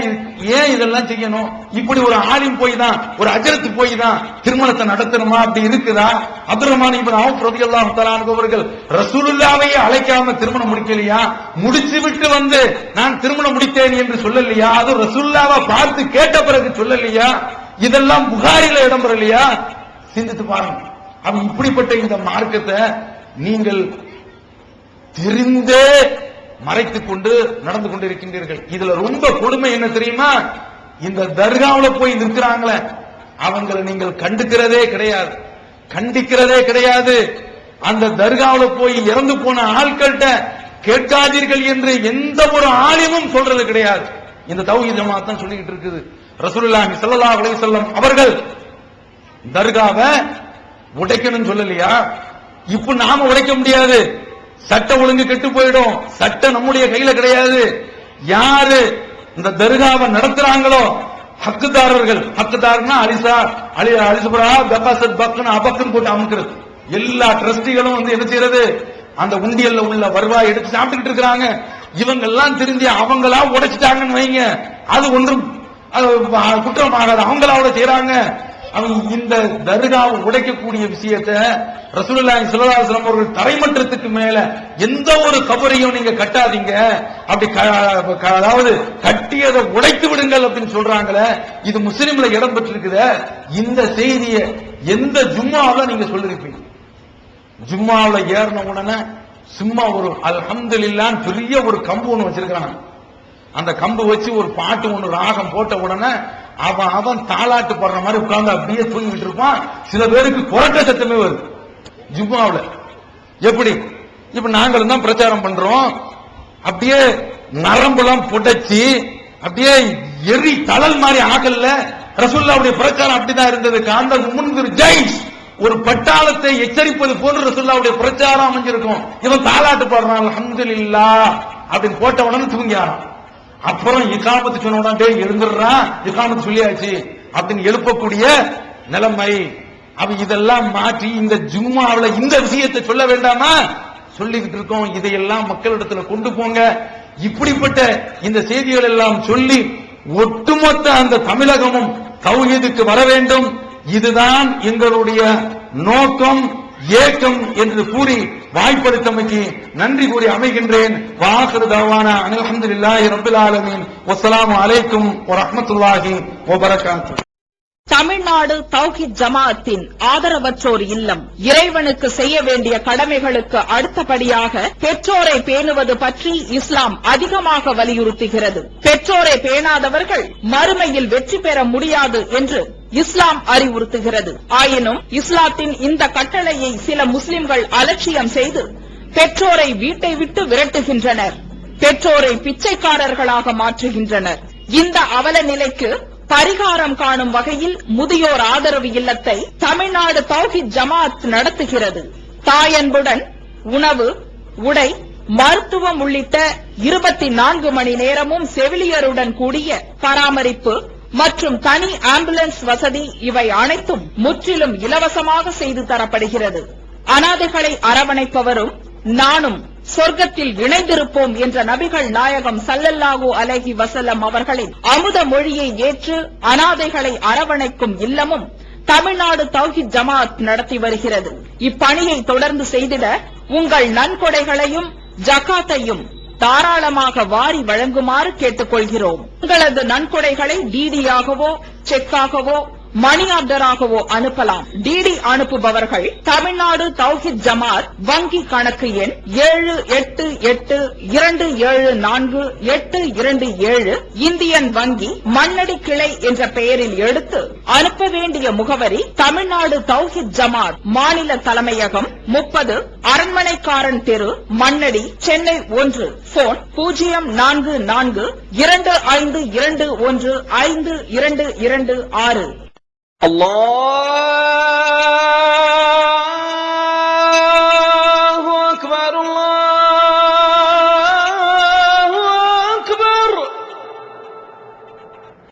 ஏன் இதெல்லாம் செய்யணும்? இப்படி ஒரு ஆலிம் போய் தான், ஒரு அஜரத்து போய் தான் திருமணத்தை நடத்தணுமா? அப்படி இருக்குதா? அப்துல் ரஹ்மான் இப்னு அவுஃப் ரலியல்லாஹு தஆலா அன்ஹு அவர்கள் ரசூலுல்லாஹ்வையே அழைக்காம திருமணம் முடிக்கலையா? முடிச்சு விட்டு வந்து நான் திருமணம் முடித்தேன் என்று சொல்லலையா? அது ரசூலுல்லாஹ்வை பார்த்து கேட்ட பிறகு சொல்லலையா? இதெல்லாம் புகாரில இடம்பெறலையா? சிந்தித்து பாருங்க. அப்ப இப்படிப்பட்ட இந்த மார்க்கத்தை நீங்கள் தெரிந்தே மறைத்துக் கொண்டு நடந்து கொண்டிருக்கின்றீர்கள். இதுல ரொம்ப கொடுமை என்ன தெரியுமா? இந்த தர்காவுல போய் நிற்கிறாங்களே, அவங்களை நீங்கள் கண்டுக்கிறதே கிடையாது, கண்டிக்கிறதே கிடையாது. அந்த தர்காவுல போய் இறந்து போன ஆட்கள்கிட்ட கேட்காதீர்கள் என்று எந்த ஒரு ஆலிமும் சொல்றது கிடையாது. இந்த தௌஹீத் ஜமாத் தான் சொல்லிட்டு இருக்குது. ரசூலுல்லாஹி ஸல்லல்லாஹு அலைஹி வஸல்லம் அவர்கள் தர்காவை உடைக்கணும்னு சொல்லலையா? இப்ப நாம உடைக்க முடியாது, சட்ட ஒழுங்கு கெட்டு போயிடும். சட்டம் நம்முடைய கையில கிடையாது. யாரு இந்த தர்காவை நடத்துறாங்களோ ஹக்குதாரர்கள், ஹக்குதார்னா அலிசுபரா பக்காசத் பக்குன்னு அபக்குன்னு போட்டு அமுக்கிறது. எல்லா ட்ரஸ்டிகளும் வந்து என்ன செய்யறது? அந்த உண்டியல்ல உள்ள வருவாய் எடுத்து சாப்பிட்டுக்கிட்டு இருக்கிறாங்க. இவங்க எல்லாம் திருந்தி அவங்களா உடைச்சிட்டாங்கன்னு வைங்க, அது ஒன்றும் குற்றமாகாது, அவங்களோட செய்யறாங்க. அவங்க இந்த தர்காவை உடைக்கக்கூடிய விஷயத்தை ரசூலுல்லாஹி ஸல்லல்லாஹு அலைஹி வஸல்லம் அவர்கள் தரைமட்டத்துக்கு மேல எந்த ஒரு கபரையும் நீங்க கட்டாதீங்க, அப்படி அதாவது கட்டியதை உடைத்து விடுங்கள் அப்படின்னு சொல்றாங்களே, இது முஸ்லிம்ல இடம் பெற்றிருக்குத. இந்த செய்தியை எந்த ஜும்மாவில் நீங்க சொல்லிருப்பீங்க? ஜும்மாவில் ஏறின உடனே சும்மா ஒரு அல்ஹம்துலில்லாஹ் பெரிய ஒரு கம்பு ஒன்று வச்சிருக்காங்க. அந்த கம்பு வச்சு ஒரு பாட்டு ஒண்ணு ராகம் போட்ட உடனே அவன் தாளாட்டு போடுற மாதிரி உட்கார்ந்து அப்படியே தூங்கிட்டு இருப்பான். சில பேருக்கு குரட்ட சத்தமே வருது ஜும்மாவுல. எப்படி இப்ப நாங்களும் தான் பிரச்சாரம் பண்றோம், அப்படியே நரம்புலாம் புடைச்சி அப்படியே எரி தளல் மாதிரி ஆகல. ரசூலுல்லாஹ்வுடைய பிரச்சாரம் அப்படிதான் இருந்தது. காந்த முன்திரு ஜெயிஸ் ஒரு பட்டாளத்தை எச்சரிப்பது போன்று ரசூலுல்லாஹ்வுடைய பிரச்சாரம் அமைஞ்சிருக்கும். இவன் தாளாட்டு பாடுறான் அல்ஹம்துலில்லாஹ் அப்படின்னு போட்ட உடனே தூங்கியாரான். அப்புறம் இகாமத்து சொன்ன உடனே எழுந்துடுறான், இகாமத்து சொல்லியாச்சு அப்படின்னு எழுப்பக்கூடிய நிலைமை. அவ இதெல்லாம் மாற்றி இந்த ஜும்மாவுல இந்த விஷயத்தை சொல்ல வேண்டாமா சொல்லிக்கிட்டு இருக்கோம். இதையெல்லாம் மக்களிடத்துல கொண்டு போங்க. இப்படிப்பட்ட இந்த செய்திகள் எல்லாம் சொல்லி ஒட்டுமொத்த அந்த தமிழகமும் தௌஹீதுக்கு வர வேண்டும். இதுதான் எங்களுடைய நோக்கம், ஏக்கம் என்று கூறி வாய்ப்படுத்தமைக்கு நன்றி கூறி அமைகின்றேன். வாஹிரு தஅவானா அல்ஹம்துலில்லாஹி ரப்பில் ஆலமீன். வஸ்ஸலாமு அலைக்கும் வரஹ்மத்துல்லாஹி வபரகாத்துஹு. தமிழ்நாடு தௌஹீத் ஜமாஅத்தின் ஆதரவற்றோர் இல்லம் இறைவனுக்கு செய்ய வேண்டிய கடமைகளுக்கு அடுத்தபடியாக பெற்றோரை பேணுவது பற்றி இஸ்லாம் அதிகமாக வலியுறுத்துகிறது. பெற்றோரை பேணாதவர்கள் மறுமையில் வெற்றி பெற முடியாது என்று இஸ்லாம் அறிவுறுத்துகிறது. ஆயினும் இஸ்லாத்தின் இந்த கட்டளையை சில முஸ்லிம்கள் அலட்சியம் செய்து பெற்றோரை வீட்டை விட்டு விரட்டுகின்றனர், பெற்றோரை பிச்சைக்காரர்களாக மாற்றுகின்றனர். இந்த அவல நிலைக்கு பரிகாரம் காணும் வகையில் முதியோர் ஆதரவு இல்லத்தை தமிழ்நாடு தௌஹீத் ஜமாஅத் நடத்துகிறது. தாயன்புடன் உணவு, உடை, மருத்துவம் உள்ளிட்ட 24 மணி நேரமும் செவிலியருடன் கூடிய பராமரிப்பு மற்றும் தனி ஆம்புலன்ஸ் வசதி இவை அனைத்தும் முற்றிலும் இலவசமாக செய்து தரப்படுகிறது. அனாதைகளை அரவணைப்பவரும் நானும் சொர்க்கத்தில் இணைந்திருப்போம் என்ற நபிகள் நாயகம் ஸல்லல்லாஹு அலைஹி வஸல்லம் அவர்களின் அமுத மொழியை ஏற்று அனாதைகளை அரவணைக்கும் இல்லமும் தமிழ்நாடு தௌஹீத் ஜமாஅத் நடத்தி வருகிறது. இப்பணியை தொடர்ந்து செய்திட உங்கள் நன்கொடைகளையும் ஜகாத்தையும் தாராளமாக வாரி வழங்குமாறு கேட்டுக்கொள்கிறோம். உங்களது நன்கொடைகளை டிடியாகவோ செக்காகவோ மணி ஆர்டராகவோ அனுப்பலாம். டிடி அனுப்புபவர்கள் தமிழ்நாடு தௌஹீத் ஜமாஅத் வங்கி கணக்கு எண் 7882748227 இந்தியன் வங்கி மண்ணடி கிளை என்ற பெயரில் எடுத்து அனுப்ப வேண்டிய முகவரி தமிழ்நாடு தௌஹீத் ஜமாஅத் மாநில தலைமையகம் 30 அரண்மனைக்காரன் தெரு, மண்ணடி, சென்னை 1. போன் 044252152226. Allah